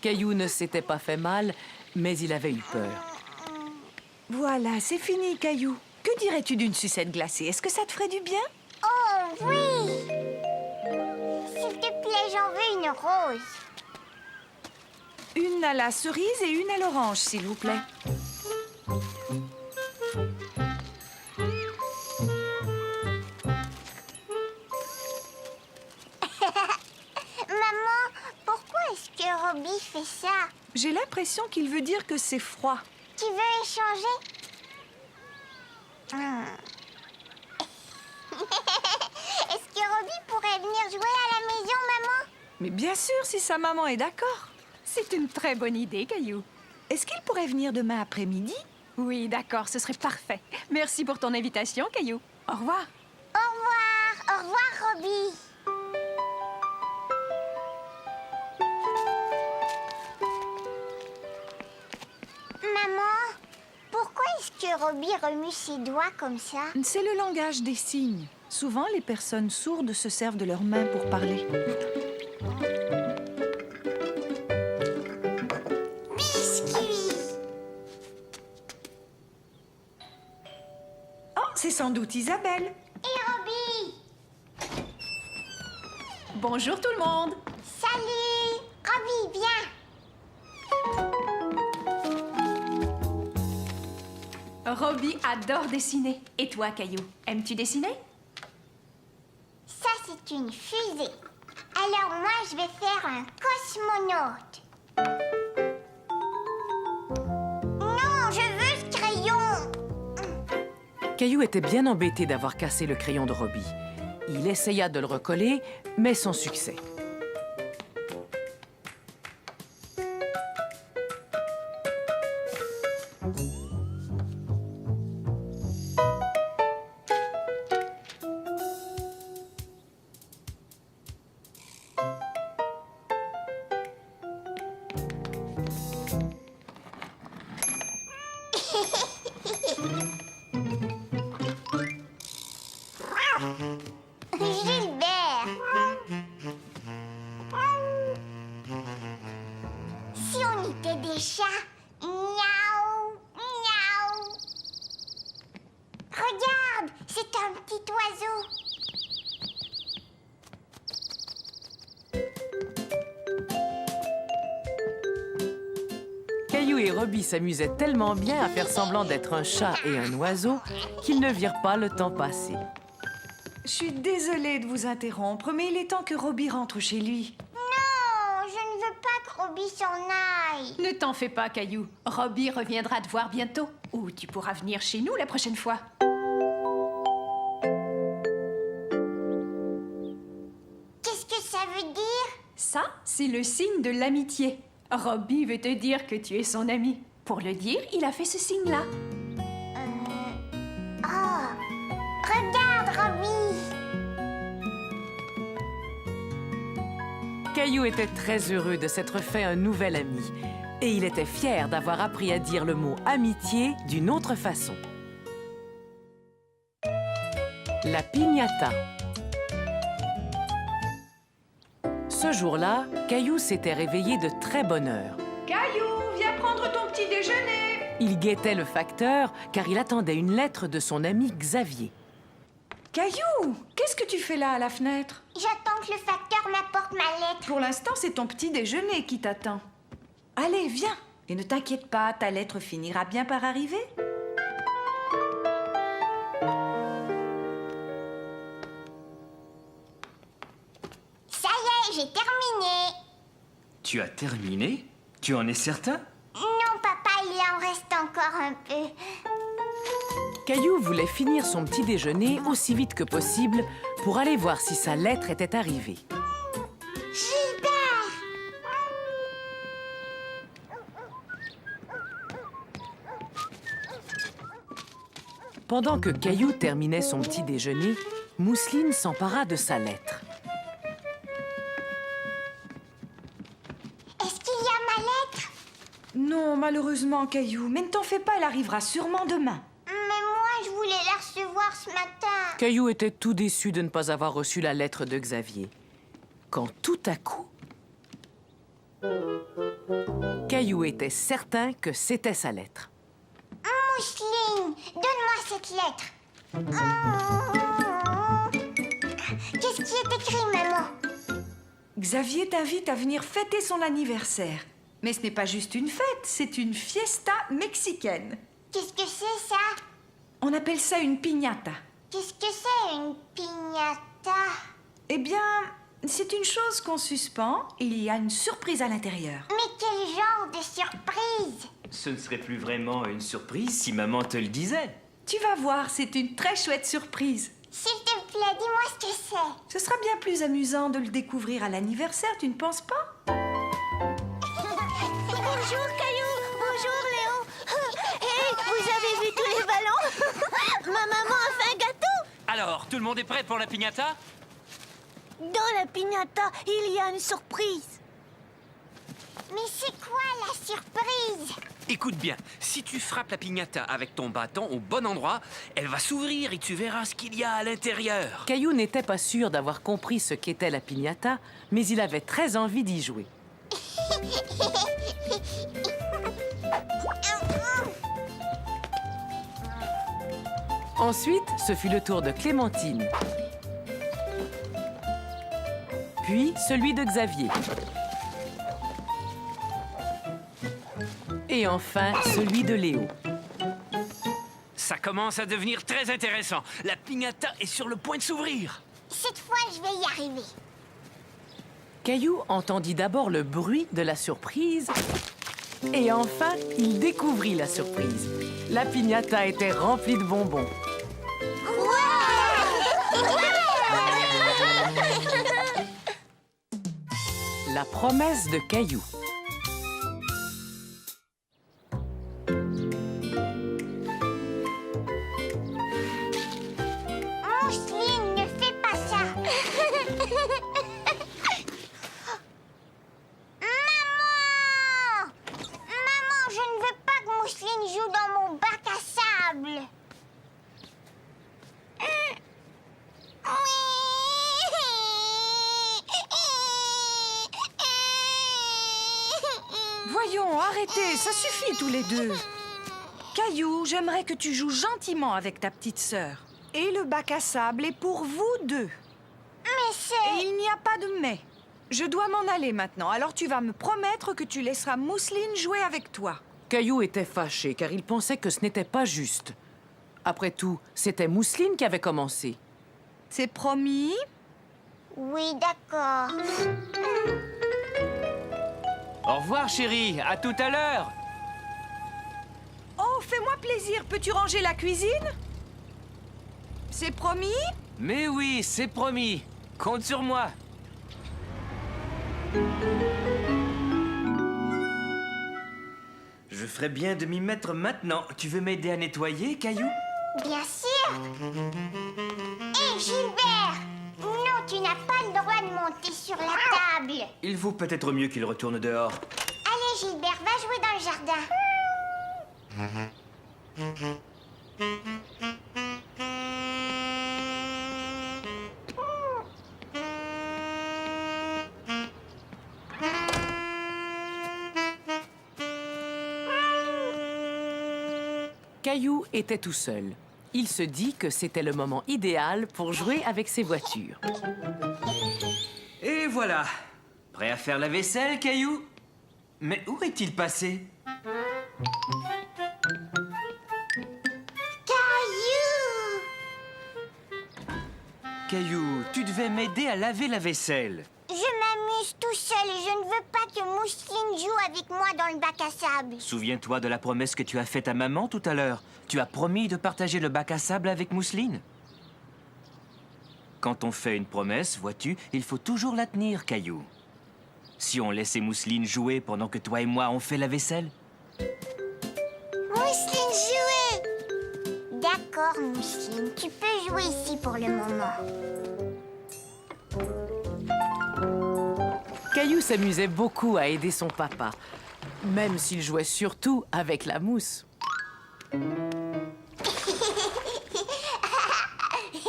Caillou ne s'était pas fait mal, mais il avait eu peur. Voilà, c'est fini, Caillou. Que dirais-tu d'une sucette glacée? Est-ce que ça te ferait du bien? Oh, oui! S'il te plaît, j'en veux une rose. Une à la cerise et une à l'orange, s'il vous plaît. Maman, pourquoi est-ce que Robbie fait ça? J'ai l'impression qu'il veut dire que c'est froid. Tu veux échanger? Est-ce que Robbie pourrait venir jouer à la maison, maman? Mais bien sûr, si sa maman est d'accord. C'est une très bonne idée, Caillou. Est-ce qu'il pourrait venir demain après-midi? Oui, d'accord, ce serait parfait. Merci pour ton invitation, Caillou. Au revoir. Au revoir. Au revoir, Robbie. Maman, pourquoi est-ce que Robbie remue ses doigts comme ça? C'est le langage des signes. Souvent, les personnes sourdes se servent de leurs mains pour parler. Biscuit! Oh, c'est sans doute Isabelle. Et Robbie? Bonjour tout le monde. Salut! Robbie, viens! Robbie adore dessiner. Et toi, Caillou, aimes-tu dessiner? Ça, c'est une fusée. Alors moi, je vais faire un cosmonaute. Non, je veux ce crayon. Caillou était bien embêté d'avoir cassé le crayon de Robbie. Il essaya de le recoller, mais sans succès. Gilbert. Si on était des chats. Miaou, miaou. Regarde, c'est un petit oiseau. Caillou et Robbie s'amusaient tellement bien à faire semblant d'être un chat et un oiseau qu'ils ne virent pas le temps passer. Je suis désolée de vous interrompre, mais il est temps que Robbie rentre chez lui. Non, je ne veux pas que Robbie s'en aille. Ne t'en fais pas, Caillou. Robbie reviendra te voir bientôt. Ou tu pourras venir chez nous la prochaine fois. Qu'est-ce que ça veut dire? Ça, c'est le signe de l'amitié. Robbie veut te dire que tu es son ami. Pour le dire, il a fait ce signe-là. Oh, regarde, Robbie. Caillou était très heureux de s'être fait un nouvel ami. Et il était fier d'avoir appris à dire le mot « amitié » d'une autre façon. La piñata. Ce jour-là, Caillou s'était réveillé de très bonne heure. Caillou, viens prendre ton petit déjeuner. Il guettait le facteur car il attendait une lettre de son ami Xavier. Caillou, qu'est-ce que tu fais là à la fenêtre? J'attends que le facteur m'apporte ma lettre. Pour l'instant, c'est ton petit déjeuner qui t'attend. Allez, viens. Et ne t'inquiète pas, ta lettre finira bien par arriver. Ça y est, j'ai terminé. Tu as terminé? Tu en es certain? Non, papa, il en reste encore un peu. Caillou voulait finir son petit déjeuner aussi vite que possible pour aller voir si sa lettre était arrivée. Gilbert! Pendant que Caillou terminait son petit déjeuner, Mousseline s'empara de sa lettre. Est-ce qu'il y a ma lettre? Non, malheureusement, Caillou, mais ne t'en fais pas, elle arrivera sûrement demain. Mais moi, je voulais la recevoir ce matin. Caillou était tout déçu de ne pas avoir reçu la lettre de Xavier. Quand tout à coup... Caillou était certain que c'était sa lettre. Mousseline, donne-moi cette lettre. Qu'est-ce qui est écrit, maman? Xavier t'invite à venir fêter son anniversaire. Mais ce n'est pas juste une fête, c'est une fiesta mexicaine. Qu'est-ce que c'est, ça? On appelle ça une piñata. Qu'est-ce que c'est, une piñata? Eh bien, c'est une chose qu'on suspend et il y a une surprise à l'intérieur. Mais quel genre de surprise? Ce ne serait plus vraiment une surprise si maman te le disait. Tu vas voir, c'est une très chouette surprise. S'il te plaît, dis-moi ce que c'est. Ce sera bien plus amusant de le découvrir à l'anniversaire, tu ne penses pas? Bonjour, Caillou. Bonjour, Léo. Hey, vous avez vu tous les ballons? Ma maman a fait un gâteau. Alors, tout le monde est prêt pour la piñata? Dans la piñata, il y a une surprise. Mais c'est quoi la surprise? Écoute bien, si tu frappes la piñata avec ton bâton au bon endroit, elle va s'ouvrir et tu verras ce qu'il y a à l'intérieur. Caillou n'était pas sûr d'avoir compris ce qu'était la piñata, mais il avait très envie d'y jouer. Ensuite, ce fut le tour de Clémentine. Puis celui de Xavier. Et enfin, celui de Léo. Ça commence à devenir très intéressant. La piñata est sur le point de s'ouvrir. Cette fois, je vais y arriver. Caillou entendit d'abord le bruit de la surprise. Et enfin, il découvrit la surprise. La piñata était remplie de bonbons. La promesse de Caillou. Mousseline, ne fais pas ça. Maman! Maman, je ne veux pas que Mousseline joue dans mon bac à sable. Voyons, arrêtez, ça suffit tous les deux. Caillou, j'aimerais que tu joues gentiment avec ta petite sœur. Et le bac à sable est pour vous deux. Mais c'est... Et il n'y a pas de mais. Je dois m'en aller maintenant, alors tu vas me promettre que tu laisseras Mousseline jouer avec toi. Caillou était fâché car il pensait que ce n'était pas juste. Après tout, c'était Mousseline qui avait commencé. C'est promis? Oui, d'accord. Au revoir, chérie. À tout à l'heure. Oh, fais-moi plaisir, peux-tu ranger la cuisine? C'est promis? Mais oui, c'est promis. Compte sur moi. Je ferais bien de m'y mettre maintenant. Tu veux m'aider à nettoyer, Caillou? Bien sûr. Hé, Gilbert! Non, tu n'as pas le droit de monter sur la table. Il vaut peut-être mieux qu'il retourne dehors. Allez, Gilbert, va jouer dans le jardin. Caillou était tout seul. Il se dit que c'était le moment idéal pour jouer avec ses voitures. Et voilà. Prêt à faire la vaisselle, Caillou? Mais où est-il passé? Caillou! Caillou, tu devais m'aider à laver la vaisselle. Je m'amuse tout seul et je ne veux pas que Mousseline joue avec moi dans le bac à sable. Souviens-toi de la promesse que tu as faite à maman tout à l'heure. Tu as promis de partager le bac à sable avec Mousseline. Quand on fait une promesse, vois-tu, il faut toujours la tenir, Caillou. Si on laissait Mousseline jouer pendant que toi et moi on fait la vaisselle? Mousseline, jouer! D'accord, Mousseline, tu peux jouer ici pour le moment. Caillou s'amusait beaucoup à aider son papa, même s'il jouait surtout avec la mousse.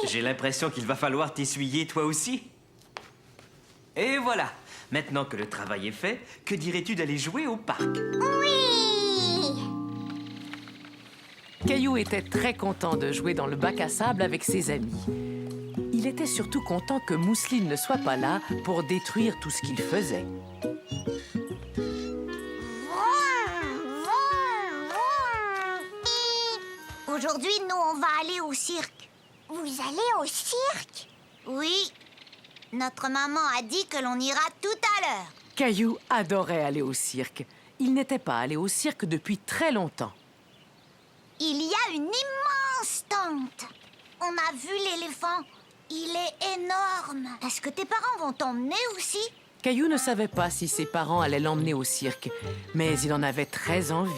J'ai l'impression qu'il va falloir t'essuyer toi aussi. Et voilà. Maintenant que le travail est fait, que dirais-tu d'aller jouer au parc? Oui! Caillou était très content de jouer dans le bac à sable avec ses amis. Il était surtout content que Mousseline ne soit pas là pour détruire tout ce qu'il faisait. Aujourd'hui, nous, on va aller au cirque. Vous allez au cirque? Oui. Notre maman a dit que l'on ira tout à l'heure. Caillou adorait aller au cirque. Il n'était pas allé au cirque depuis très longtemps. Il y a une immense tente. On a vu l'éléphant. Il est énorme. Est-ce que tes parents vont t'emmener aussi? Caillou ne savait pas si ses parents allaient l'emmener au cirque, mais il en avait très envie.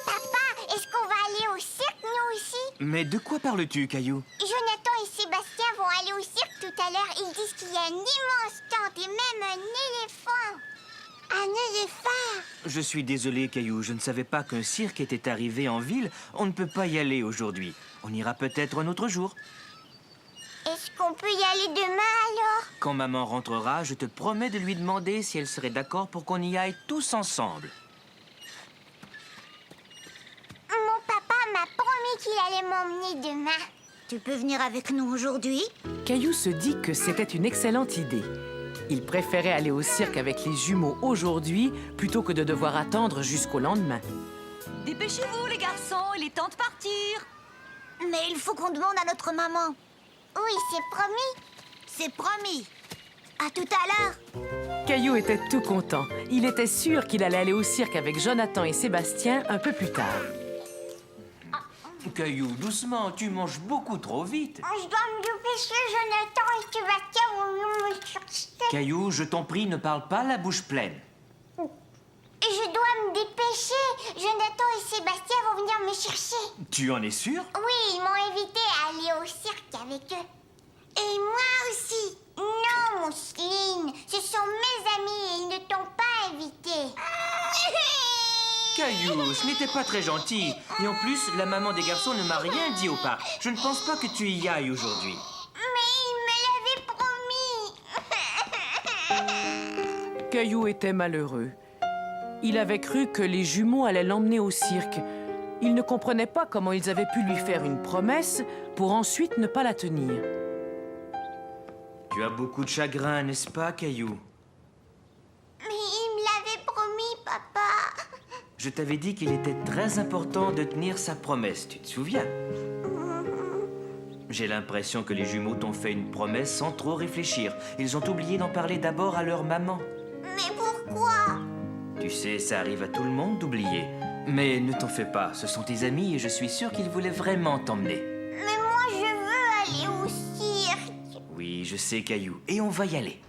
Papa, est-ce qu'on va aller au cirque, nous aussi? Mais de quoi parles-tu, Caillou? Jonathan et Sébastien vont aller au cirque tout à l'heure. Ils disent qu'il y a une immense tente et même un éléphant. Un éléphant? Je suis désolé, Caillou. Je ne savais pas qu'un cirque était arrivé en ville. On ne peut pas y aller aujourd'hui. On ira peut-être un autre jour. Est-ce qu'on peut y aller demain alors? Quand maman rentrera, je te promets de lui demander si elle serait d'accord pour qu'on y aille tous ensemble. Mon papa m'a promis qu'il allait m'emmener demain. Tu peux venir avec nous aujourd'hui? Caillou se dit que c'était une excellente idée. Il préférait aller au cirque avec les jumeaux aujourd'hui plutôt que de devoir attendre jusqu'au lendemain. Dépêchez-vous, les garçons, il est temps de partir. Mais il faut qu'on demande à notre maman. Oui, c'est promis. C'est promis. À tout à l'heure. Caillou était tout content. Il était sûr qu'il allait aller au cirque avec Jonathan et Sébastien un peu plus tard. Caillou, doucement, tu manges beaucoup trop vite. Je dois me dépêcher, Jonathan et Sébastien vont venir me chercher. Caillou, je t'en prie, ne parle pas la bouche pleine. Je dois me dépêcher. Jonathan et Sébastien vont venir me chercher. Tu en es sûr? Oui, ils m'ont invité à aller au cirque avec eux. Et moi aussi. Non, Mousseline, ce sont mes amis et ils ne t'ont pas invité. Caillou, ce n'était pas très gentil. Et en plus, la maman des garçons ne m'a rien dit au parc. Je ne pense pas que tu y ailles aujourd'hui. Mais ils me l'avaient promis. Caillou était malheureux. Il avait cru que les jumeaux allaient l'emmener au cirque. Il ne comprenait pas comment ils avaient pu lui faire une promesse pour ensuite ne pas la tenir. Tu as beaucoup de chagrin, n'est-ce pas, Caillou? Mais ils me l'avaient promis, papa. Je t'avais dit qu'il était très important de tenir sa promesse, tu te souviens? J'ai l'impression que les jumeaux t'ont fait une promesse sans trop réfléchir. Ils ont oublié d'en parler d'abord à leur maman. Mais pourquoi? Tu sais, ça arrive à tout le monde d'oublier. Mais ne t'en fais pas, ce sont tes amis et je suis sûr qu'ils voulaient vraiment t'emmener. Mais moi, je veux aller au cirque. Oui, je sais, Caillou, et on va y aller.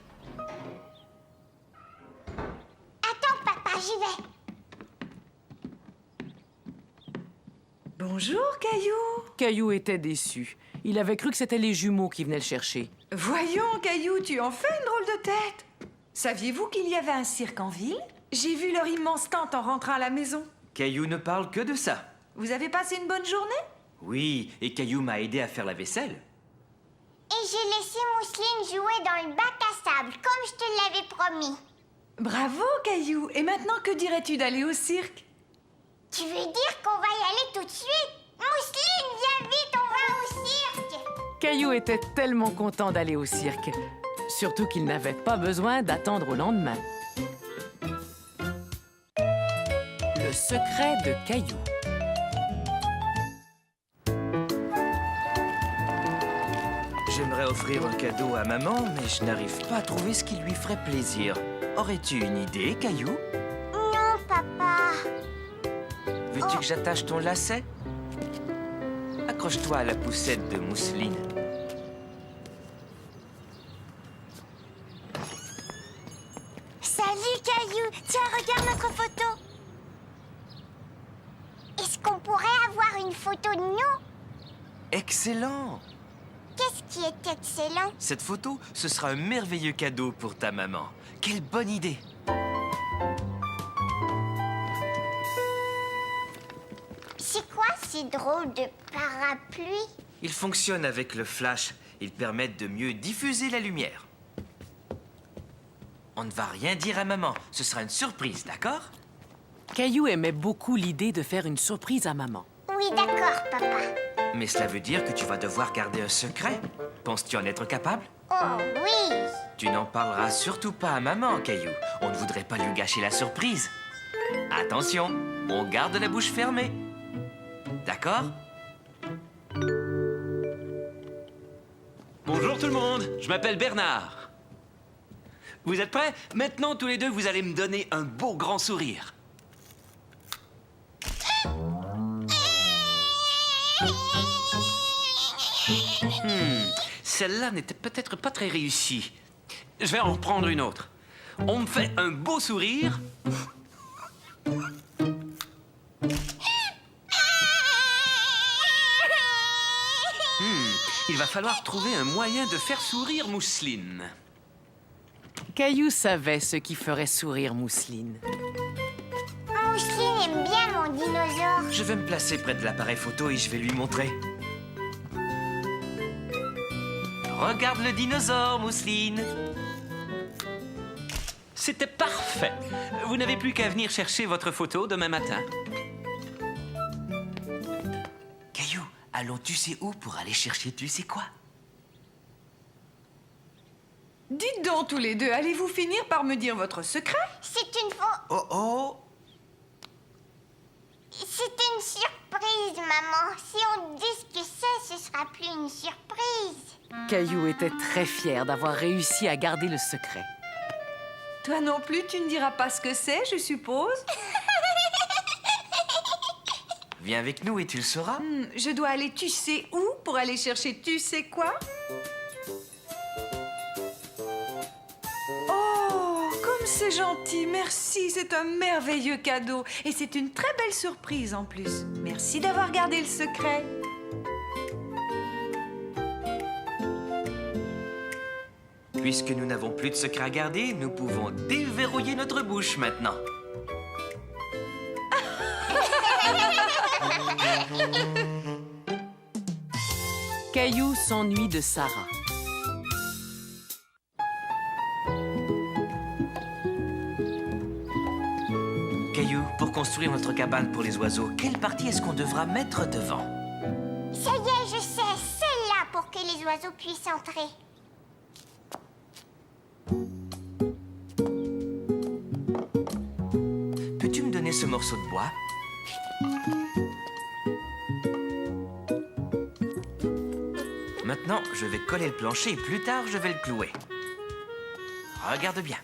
Attends, papa, j'y vais. Bonjour, Caillou. Caillou était déçu. Il avait cru que c'était les jumeaux qui venaient le chercher. Voyons, Caillou, tu en fais une drôle de tête. Saviez-vous qu'il y avait un cirque en ville? J'ai vu leur immense tente en rentrant à la maison. Caillou ne parle que de ça. Vous avez passé une bonne journée? Oui, et Caillou m'a aidé à faire la vaisselle. Et j'ai laissé Mousseline jouer dans le bac à sable, comme je te l'avais promis. Bravo, Caillou. Et maintenant, que dirais-tu d'aller au cirque? Tu veux dire qu'on va y aller tout de suite? Mousseline, viens vite, on va au cirque. Caillou était tellement content d'aller au cirque. Surtout qu'il n'avait pas besoin d'attendre au lendemain. Le secret de Caillou. J'aimerais offrir un cadeau à maman, mais je n'arrive pas à trouver ce qui lui ferait plaisir. Aurais-tu une idée, Caillou? Non, papa. Veux-tu que j'attache ton lacet? Accroche-toi à la poussette de Mousseline. Salut, Caillou. Tiens, regarde notre photo. Est-ce qu'on pourrait avoir une photo de nous? Excellent! Qu'est-ce qui est excellent? Cette photo, ce sera un merveilleux cadeau pour ta maman. Quelle bonne idée! C'est quoi ces drôles de parapluies? Ils fonctionnent avec le flash. Ils permettent de mieux diffuser la lumière. On ne va rien dire à maman. Ce sera une surprise, d'accord? Caillou aimait beaucoup l'idée de faire une surprise à maman. Oui, d'accord, papa. Mais cela veut dire que tu vas devoir garder un secret. Penses-tu en être capable? Oh oui. Tu n'en parleras surtout pas à maman, Caillou. On ne voudrait pas lui gâcher la surprise. Attention, on garde la bouche fermée. D'accord? Bonjour tout le monde, je m'appelle Bernard. Vous êtes prêts? Maintenant, tous les deux, vous allez me donner un beau grand sourire. Celle-là n'était peut-être pas très réussie. Je vais en reprendre une autre. On me fait un beau sourire. Il va falloir trouver un moyen de faire sourire Mousseline. Caillou savait ce qui ferait sourire Mousseline. Mousseline aime bien mon dinosaure. Je vais me placer près de l'appareil photo et je vais lui montrer. Regarde le dinosaure, Mousseline. C'était parfait. Vous n'avez plus qu'à venir chercher votre photo demain matin. Caillou, allons tu sais où pour aller chercher tu sais quoi? Dites donc tous les deux, allez-vous finir par me dire votre secret? C'est une faux... Oh oh! C'est une surprise, maman. Si on dit ce que c'est, ce sera plus une surprise. Caillou était très fier d'avoir réussi à garder le secret. Toi non plus, tu ne diras pas ce que c'est, je suppose? Viens avec nous et tu le sauras. Je dois aller tu sais où pour aller chercher tu sais quoi? Oh, comme c'est gentil, merci, c'est un merveilleux cadeau. Et c'est une très belle surprise en plus. Merci d'avoir gardé le secret. Puisque nous n'avons plus de secret à garder, nous pouvons déverrouiller notre bouche maintenant. Caillou s'ennuie de Sarah. Caillou, pour construire notre cabane pour les oiseaux, quelle partie est-ce qu'on devra mettre devant? Ça y est, je sais, celle-là pour que les oiseaux puissent entrer. Peux-tu me donner ce morceau de bois? Maintenant, je vais coller le plancher et plus tard, je vais le clouer. Regarde bien.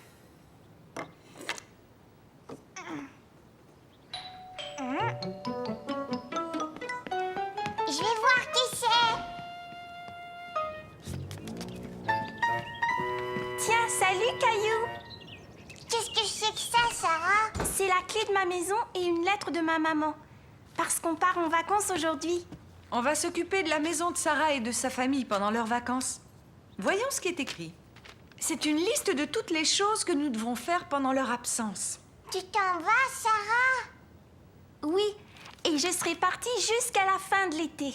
Je vais voir qui c'est. Tiens, salut Caillou. Qu'est-ce que c'est que ça, Sarah? C'est la clé de ma maison et une lettre de ma maman. Parce qu'on part en vacances aujourd'hui. On va s'occuper de la maison de Sarah et de sa famille pendant leurs vacances. Voyons ce qui est écrit. C'est une liste de toutes les choses que nous devons faire pendant leur absence. Tu t'en vas, Sarah? Oui, et je serai partie jusqu'à la fin de l'été.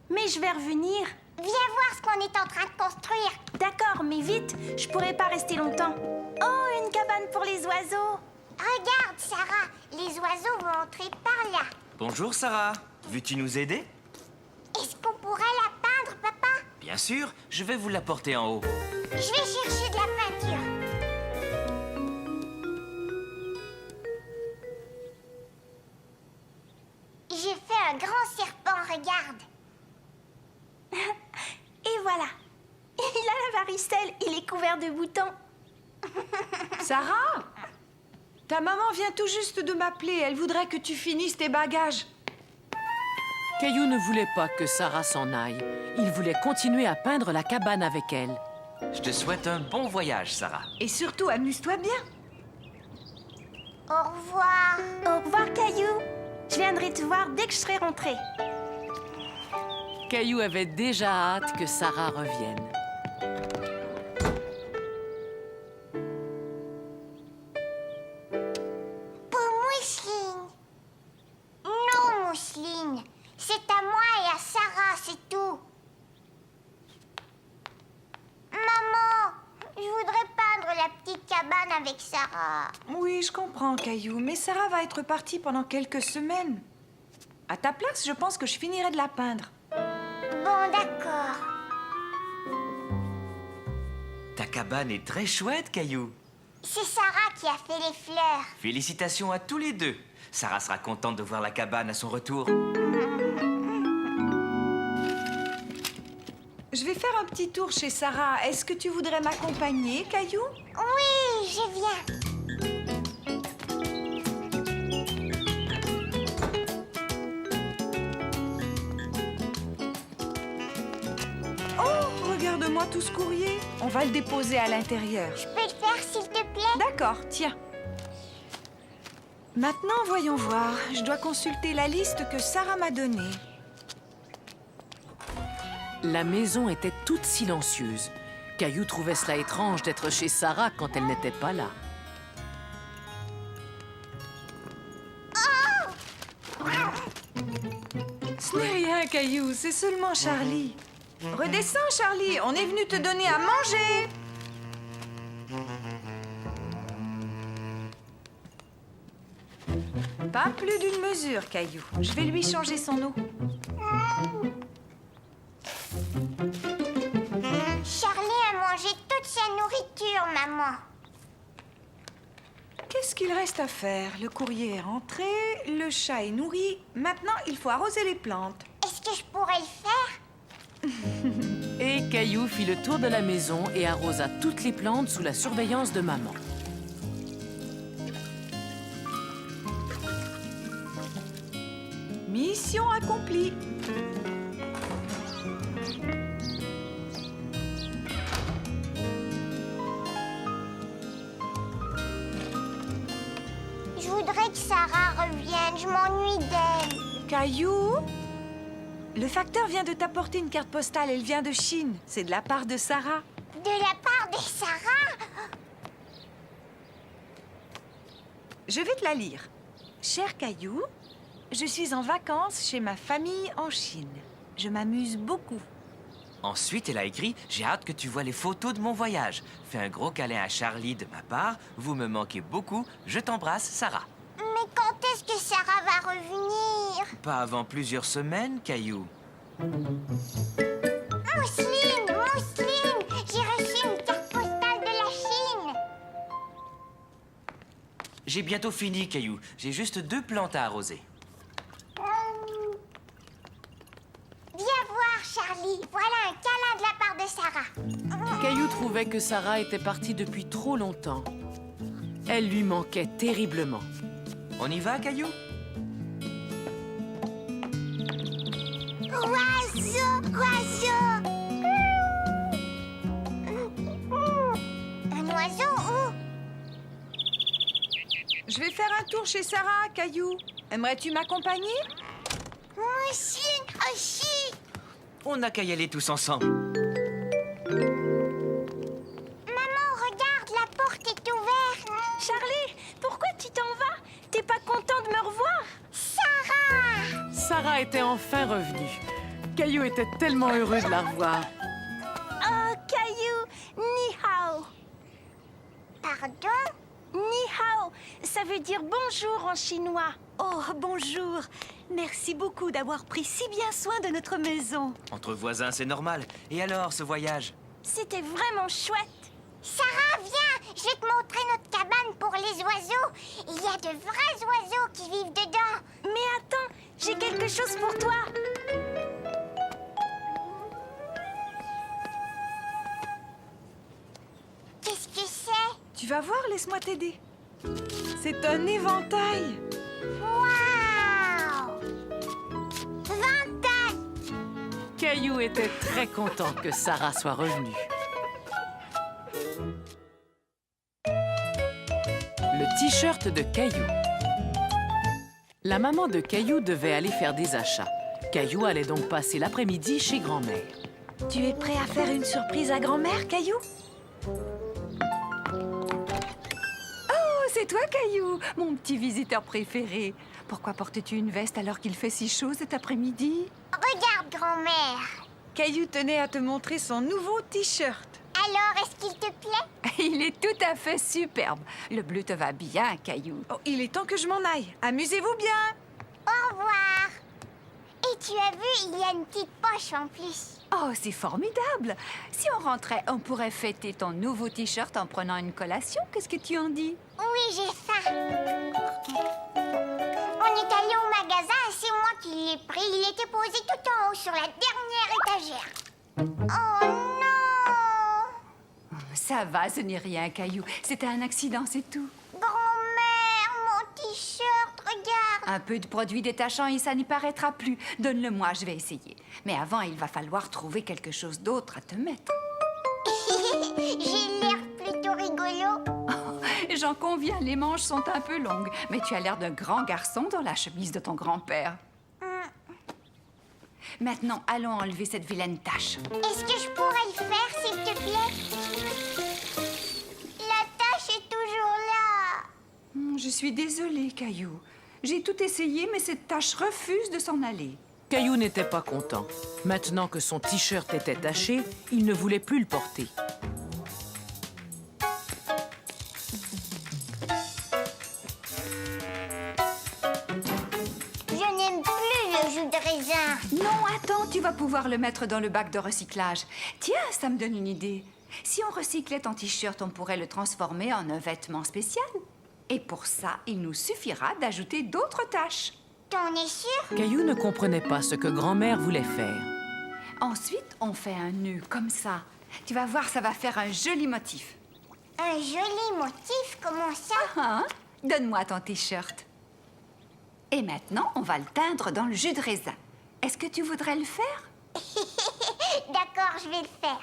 Mais je vais revenir. Viens voir ce qu'on est en train de construire. D'accord, mais vite, je pourrai pas rester longtemps. Oh, une cabane pour les oiseaux. Regarde, Sarah, les oiseaux vont entrer par là. Bonjour, Sarah. Veux-tu nous aider? Est-ce qu'on pourrait la peindre, papa? Bien sûr, je vais vous l'apporter en haut. Je vais chercher de la peinture. J'ai fait un grand serpent, regarde. Et voilà. Il a la varicelle, il est couvert de boutons. Sarah? Ta maman vient tout juste de m'appeler. Elle voudrait que tu finisses tes bagages. Caillou ne voulait pas que Sarah s'en aille. Il voulait continuer à peindre la cabane avec elle. Je te souhaite un bon voyage, Sarah. Et surtout, amuse-toi bien. Au revoir. Au revoir, Caillou. Je viendrai te voir dès que je serai rentrée. Caillou avait déjà hâte que Sarah revienne. Pour Mousseline. Non, Mousseline. C'est à moi et à Sarah, c'est tout. Maman, je voudrais peindre la petite cabane. cabane avec Sarah. Oui, je comprends, Caillou, mais Sarah va être partie pendant quelques semaines. À ta place, je pense que je finirai de la peindre. Bon, d'accord. Ta cabane est très chouette, Caillou. C'est Sarah qui a fait les fleurs. Félicitations à tous les deux. Sarah sera contente de voir la cabane à son retour. Je vais faire un petit tour chez Sarah. Est-ce que tu voudrais m'accompagner, Caillou? Oui, je viens. Oh, regarde-moi tout ce courrier. On va le déposer à l'intérieur. Je peux le faire, s'il te plaît? D'accord, tiens. Maintenant, voyons voir. Je dois consulter la liste que Sarah m'a donnée. La maison était toute silencieuse. Caillou trouvait cela étrange d'être chez Sarah quand elle n'était pas là. Ce n'est rien, Caillou, c'est seulement Charlie. Redescends, Charlie, on est venu te donner à manger. Pas plus d'une mesure, Caillou. Je vais lui changer son eau. Charlie a mangé toute sa nourriture, maman. Qu'est-ce qu'il reste à faire? Le courrier est rentré, le chat est nourri. Maintenant, il faut arroser les plantes. Est-ce que je pourrais le faire? Et Caillou fit le tour de la maison et arrosa toutes les plantes sous la surveillance de maman. Mission accomplie. Je voudrais que Sarah revienne. Je m'ennuie d'elle. Caillou, le facteur vient de t'apporter une carte postale. Elle vient de Chine. C'est de la part de Sarah. De la part de Sarah? Je vais te la lire. Cher Caillou, je suis en vacances chez ma famille en Chine. Je m'amuse beaucoup. Ensuite, elle a écrit « J'ai hâte que tu vois les photos de mon voyage. Fais un gros câlin à Charlie de ma part. Vous me manquez beaucoup. Je t'embrasse, Sarah. » Mais quand est-ce que Sarah va revenir? Pas avant plusieurs semaines, Caillou. Mousseline! Mousseline! J'ai reçu une carte postale de la Chine. J'ai bientôt fini, Caillou. J'ai juste 2 plantes à arroser. Viens voir, Charlie. Voilà un câlin de la part de Sarah. Caillou trouvait que Sarah était partie depuis trop longtemps. Elle lui manquait terriblement. On y va, Caillou? Oiseau! Oiseau! Un oiseau où? Je vais faire un tour chez Sarah, Caillou. Aimerais-tu m'accompagner? Mousseline aussi! On n'a qu'à y aller tous ensemble. Maman, regarde, la porte est ouverte. Charlie, pourquoi tu t'en vas? T'es pas content de me revoir? Sarah! Sarah était enfin revenue. Caillou était tellement heureux de la revoir. Oh, Caillou, ni hao. Pardon? Ni hao, ça veut dire bonjour en chinois. Oh, bonjour. Merci beaucoup d'avoir pris si bien soin de notre maison. Entre voisins, c'est normal. Et alors, ce voyage? C'était vraiment chouette. Sarah, viens! Je vais te montrer notre cabane pour les oiseaux. Il y a de vrais oiseaux qui vivent dedans. Mais attends, j'ai quelque chose pour toi. Qu'est-ce que c'est? Tu vas voir, laisse-moi t'aider. C'est un éventail. Waouh! 20 tonnes! Caillou était très content que Sarah soit revenue. Le t-shirt de Caillou. La maman de Caillou devait aller faire des achats. Caillou allait donc passer l'après-midi chez grand-mère. Tu es prêt à faire une surprise à grand-mère, Caillou? Oh, c'est toi, Caillou, mon petit visiteur préféré. Pourquoi portes-tu une veste alors qu'il fait si chaud cet après-midi? Regarde, grand-mère. Caillou tenait à te montrer son nouveau t-shirt. Alors, est-ce qu'il te plaît? Il est tout à fait superbe. Le bleu te va bien, Caillou. Oh, il est temps que je m'en aille. Amusez-vous bien. Au revoir. Et tu as vu, il y a une petite poche en plus. Oh, c'est formidable. Si on rentrait, on pourrait fêter ton nouveau t-shirt en prenant une collation. Qu'est-ce que tu en dis? Oui, j'ai faim. On est allé au magasin et c'est moi qui l'ai pris. Il était posé tout en haut sur la dernière étagère. Oh non! Ça va, ce n'est rien, Caillou. C'était un accident, c'est tout. Grand-mère, mon t-shirt, regarde. Un peu de produit détachant et ça n'y paraîtra plus. Donne-le-moi, je vais essayer. Mais avant, il va falloir trouver quelque chose d'autre à te mettre. J'ai l'air plutôt rigolo. J'en conviens, les manches sont un peu longues. Mais tu as l'air d'un grand garçon dans la chemise de ton grand-père. Maintenant, allons enlever cette vilaine tache. Est-ce que je pourrais le faire, s'il te plaît? La tache est toujours là. Je suis désolée, Caillou. J'ai tout essayé, mais cette tache refuse de s'en aller. Caillou n'était pas content. Maintenant que son t-shirt était taché, il ne voulait plus le porter. Je n'aime plus le jus de raisin. Non, attends, tu vas pouvoir le mettre dans le bac de recyclage. Tiens, ça me donne une idée. Si on recyclait ton t-shirt, on pourrait le transformer en un vêtement spécial. Et pour ça, il nous suffira d'ajouter d'autres taches. T'en es sûr? Caillou ne comprenait pas ce que grand-mère voulait faire. Ensuite, on fait un nœud comme ça. Tu vas voir, ça va faire un joli motif. Un joli motif, comment ça? Hein? Donne-moi ton t-shirt. Et maintenant, on va le teindre dans le jus de raisin. Est-ce que tu voudrais le faire? D'accord, je vais le faire.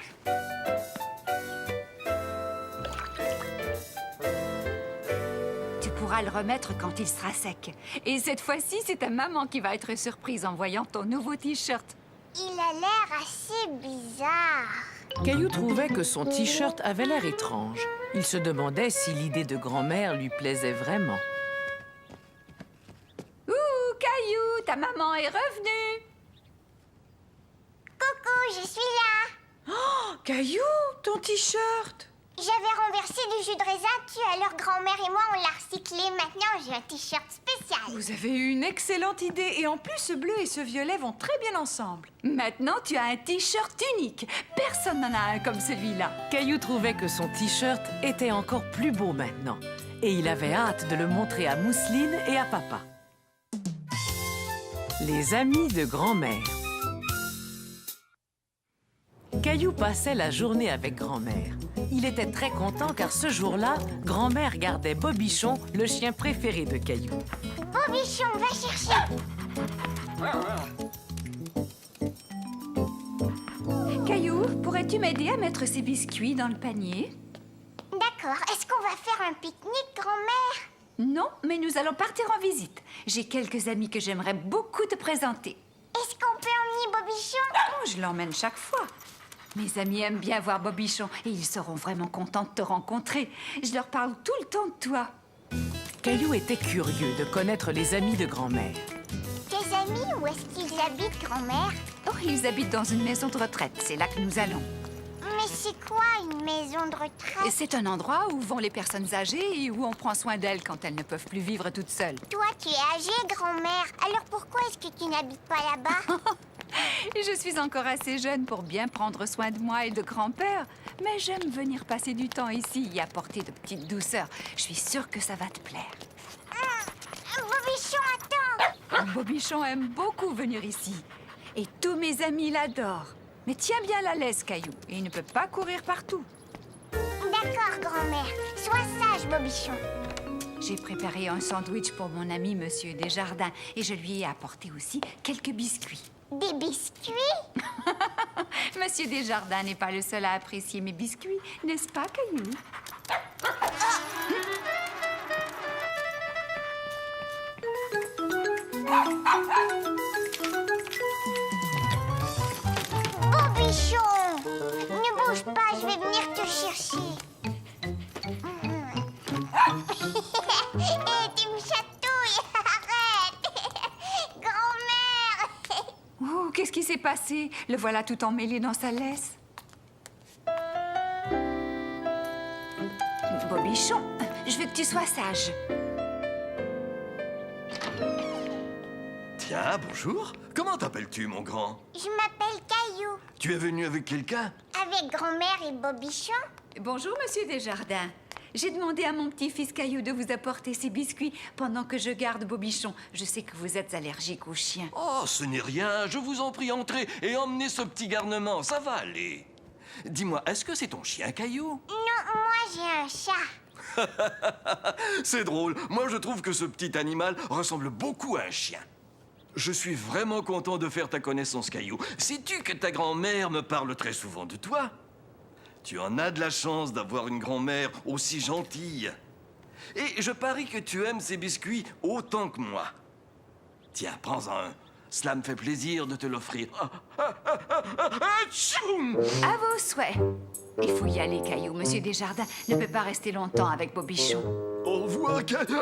Tu pourras le remettre quand il sera sec. Et cette fois-ci, c'est ta maman qui va être surprise en voyant ton nouveau t-shirt. Il a l'air assez bizarre. Caillou trouvait que son t-shirt avait l'air étrange. Il se demandait si l'idée de grand-mère lui plaisait vraiment. Ouh, Caillou, ta maman est revenue. Coucou, je suis là. Oh, Caillou, ton t-shirt. J'avais renversé du jus de raisin dessus, alors grand-mère et moi, on l'a recyclé. Maintenant, j'ai un t-shirt spécial. Vous avez eu une excellente idée. Et en plus, ce bleu et ce violet vont très bien ensemble. Maintenant, tu as un t-shirt unique. Personne n'en a un comme celui-là. Caillou trouvait que son t-shirt était encore plus beau maintenant. Et il avait hâte de le montrer à Mousseline et à papa. Les amis de grand-mère. Caillou passait la journée avec grand-mère. Il était très content car ce jour-là, grand-mère gardait Bobichon, le chien préféré de Caillou. Bobichon, va chercher. Caillou, pourrais-tu m'aider à mettre ces biscuits dans le panier? D'accord, est-ce qu'on va faire un pique-nique, grand-mère? Non, mais nous allons partir en visite. J'ai quelques amis que j'aimerais beaucoup te présenter. Est-ce qu'on peut emmener Bobichon? Oh, je l'emmène chaque fois. Mes amis aiment bien voir Bobichon et ils seront vraiment contents de te rencontrer. Je leur parle tout le temps de toi. Caillou était curieux de connaître les amis de grand-mère. Tes amis, où est-ce qu'ils habitent, grand-mère? Oh, ils habitent dans une maison de retraite. C'est là que nous allons. Mais c'est quoi une maison de retraite? C'est un endroit où vont les personnes âgées et où on prend soin d'elles quand elles ne peuvent plus vivre toutes seules. Toi, tu es âgée, grand-mère. Alors pourquoi est-ce que tu n'habites pas là-bas? Je suis encore assez jeune pour bien prendre soin de moi et de grand-père. Mais j'aime venir passer du temps ici et apporter de petites douceurs. Je suis sûre que ça va te plaire. Bobichon, attends! Bobichon aime beaucoup venir ici. Et tous mes amis l'adorent. Mais tiens bien la laisse, Caillou. Il ne peut pas courir partout. D'accord, grand-mère. Sois sage, Bobichon. J'ai préparé un sandwich pour mon ami Monsieur Desjardins. Et je lui ai apporté aussi quelques biscuits. Des biscuits? Monsieur Desjardins n'est pas le seul à apprécier mes biscuits, n'est-ce pas, Caillou? Bobichon! Ne bouge pas, je vais venir te chercher. Hé, tu me chatouilles! Arrête! Grand-mère! Oh, qu'est-ce qui s'est passé? Le voilà tout emmêlé dans sa laisse. Bobichon, je veux que tu sois sage. Tiens, bonjour. Comment t'appelles-tu, mon grand? Je m'appelle Caillou. Tu es venu avec quelqu'un? Avec grand-mère et Bobichon. Bonjour, Monsieur Desjardins. J'ai demandé à mon petit-fils Caillou de vous apporter ces biscuits pendant que je garde Bobichon. Je sais que vous êtes allergique aux chiens. Oh, ce n'est rien. Je vous en prie, entrez et emmenez ce petit garnement. Ça va aller. Dis-moi, est-ce que c'est ton chien, Caillou? Non, moi j'ai un chat. C'est drôle. Moi, je trouve que ce petit animal ressemble beaucoup à un chien. Je suis vraiment content de faire ta connaissance, Caillou. Sais-tu que ta grand-mère me parle très souvent de toi? Tu en as de la chance d'avoir une grand-mère aussi gentille. Et je parie que tu aimes ces biscuits autant que moi. Tiens, prends-en un. Cela me fait plaisir de te l'offrir. Atchoum! À vos souhaits. Il faut y aller, Caillou. Monsieur Desjardins ne peut pas rester longtemps avec Bobichon. Au revoir, Atchoum!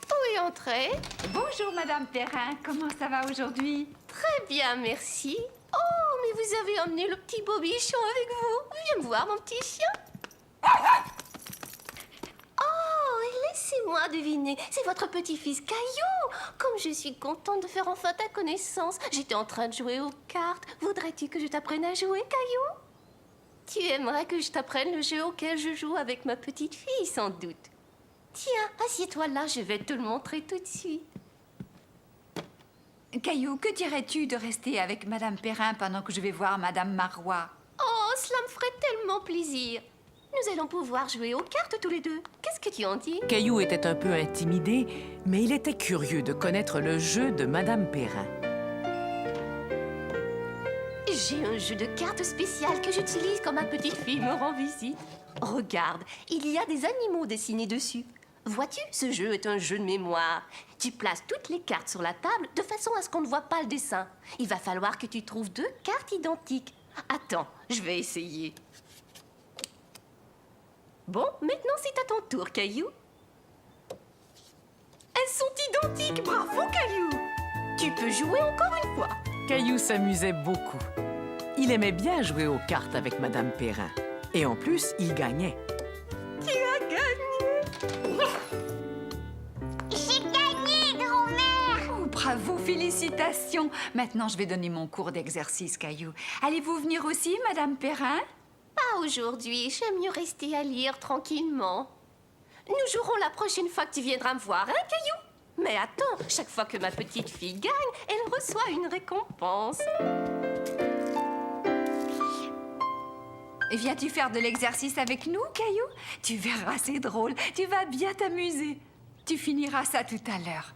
Oui, entrez. Bonjour, Madame Perrin. Comment ça va aujourd'hui? Très bien, merci. Oh, mais vous avez emmené le petit Bobichon avec vous. Viens me voir, mon petit chien. Oh, et laissez-moi deviner. C'est votre petit-fils Caillou. Comme je suis contente de faire enfin ta connaissance. J'étais en train de jouer aux cartes. Voudrais-tu que je t'apprenne à jouer, Caillou? Tu aimerais que je t'apprenne le jeu auquel je joue avec ma petite fille, sans doute. Tiens, assieds-toi là, je vais te le montrer tout de suite. Caillou, que dirais-tu de rester avec Madame Perrin pendant que je vais voir Madame Marois? Oh, cela me ferait tellement plaisir. Nous allons pouvoir jouer aux cartes tous les deux. Qu'est-ce que tu en dis? Caillou était un peu intimidé, mais il était curieux de connaître le jeu de Madame Perrin. J'ai un jeu de cartes spécial que j'utilise quand ma petite fille me rend visite. Regarde, il y a des animaux dessinés dessus. Vois-tu, ce jeu est un jeu de mémoire. Tu places toutes les cartes sur la table de façon à ce qu'on ne voit pas le dessin. Il va falloir que tu trouves 2 cartes identiques. Attends, je vais essayer. Bon, maintenant c'est à ton tour, Caillou. Elles sont identiques, bravo, Caillou. Tu peux jouer encore une fois. Caillou s'amusait beaucoup. Il aimait bien jouer aux cartes avec Madame Perrin. Et en plus, il gagnait. Qui a gagné? J'ai gagné, grand-mère. Oh, bravo, félicitations. Maintenant, je vais donner mon cours d'exercice, Caillou. Allez-vous venir aussi, Madame Perrin? Pas aujourd'hui, j'aime mieux rester à lire tranquillement. Nous jouerons la prochaine fois que tu viendras me voir, hein, Caillou? Mais attends, chaque fois que ma petite fille gagne, elle reçoit une récompense. Viens-tu faire de l'exercice avec nous, Caillou? Tu verras, c'est drôle. Tu vas bien t'amuser. Tu finiras ça tout à l'heure.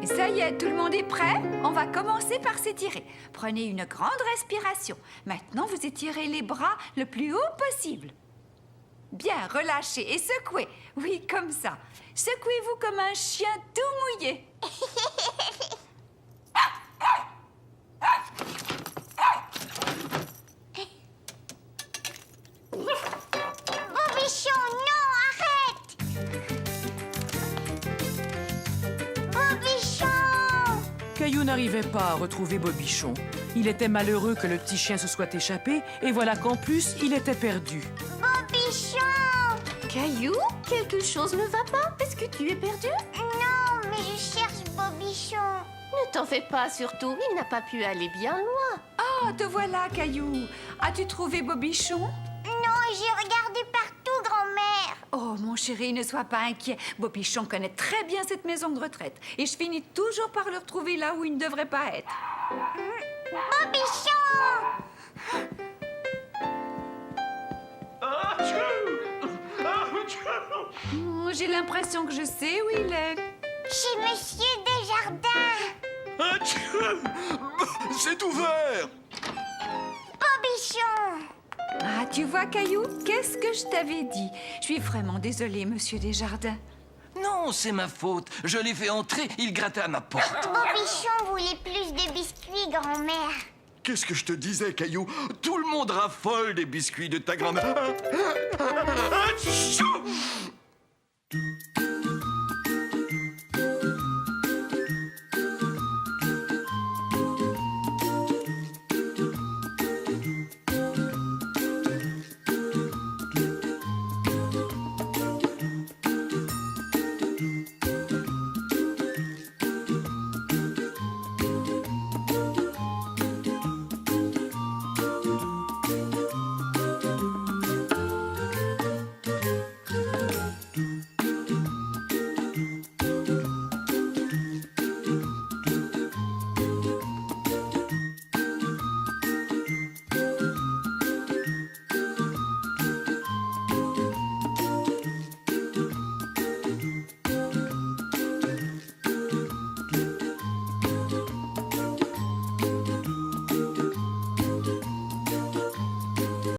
Ça y est, tout le monde est prêt? On va commencer par s'étirer. Prenez une grande respiration. Maintenant, vous étirez les bras le plus haut possible. Bien, relâchez et secouez. Oui, comme ça. Secouez-vous comme un chien tout mouillé. Bobichon, non, arrête! Bobichon! Caillou n'arrivait pas à retrouver Bobichon. Il était malheureux que le petit chien se soit échappé, et voilà qu'en plus, il était perdu. Bobichon! Caillou, quelque chose ne va pas? Est-ce que tu es perdu? Non, mais je cherche Bobichon. Ne t'en fais pas, surtout. Il n'a pas pu aller bien loin. Ah, te voilà, Caillou. As-tu trouvé Bobichon? Non, j'ai regardé partout, grand-mère. Oh, mon chéri, ne sois pas inquiet. Bobichon connaît très bien cette maison de retraite. Et je finis toujours par le retrouver là où il ne devrait pas être. Bobichon! Oh, j'ai l'impression que je sais où il est. Chez Monsieur Desjardins. C'est ouvert! Bobichon! Ah, tu vois, Caillou, qu'est-ce que je t'avais dit? Je suis vraiment désolée, Monsieur Desjardins. Non, c'est ma faute. Je l'ai fait entrer, il grattait à ma porte. Bobichon voulait plus de biscuits, grand-mère. Qu'est-ce que je te disais, Caillou? Tout le monde raffole des biscuits de ta grand-mère. Atchou!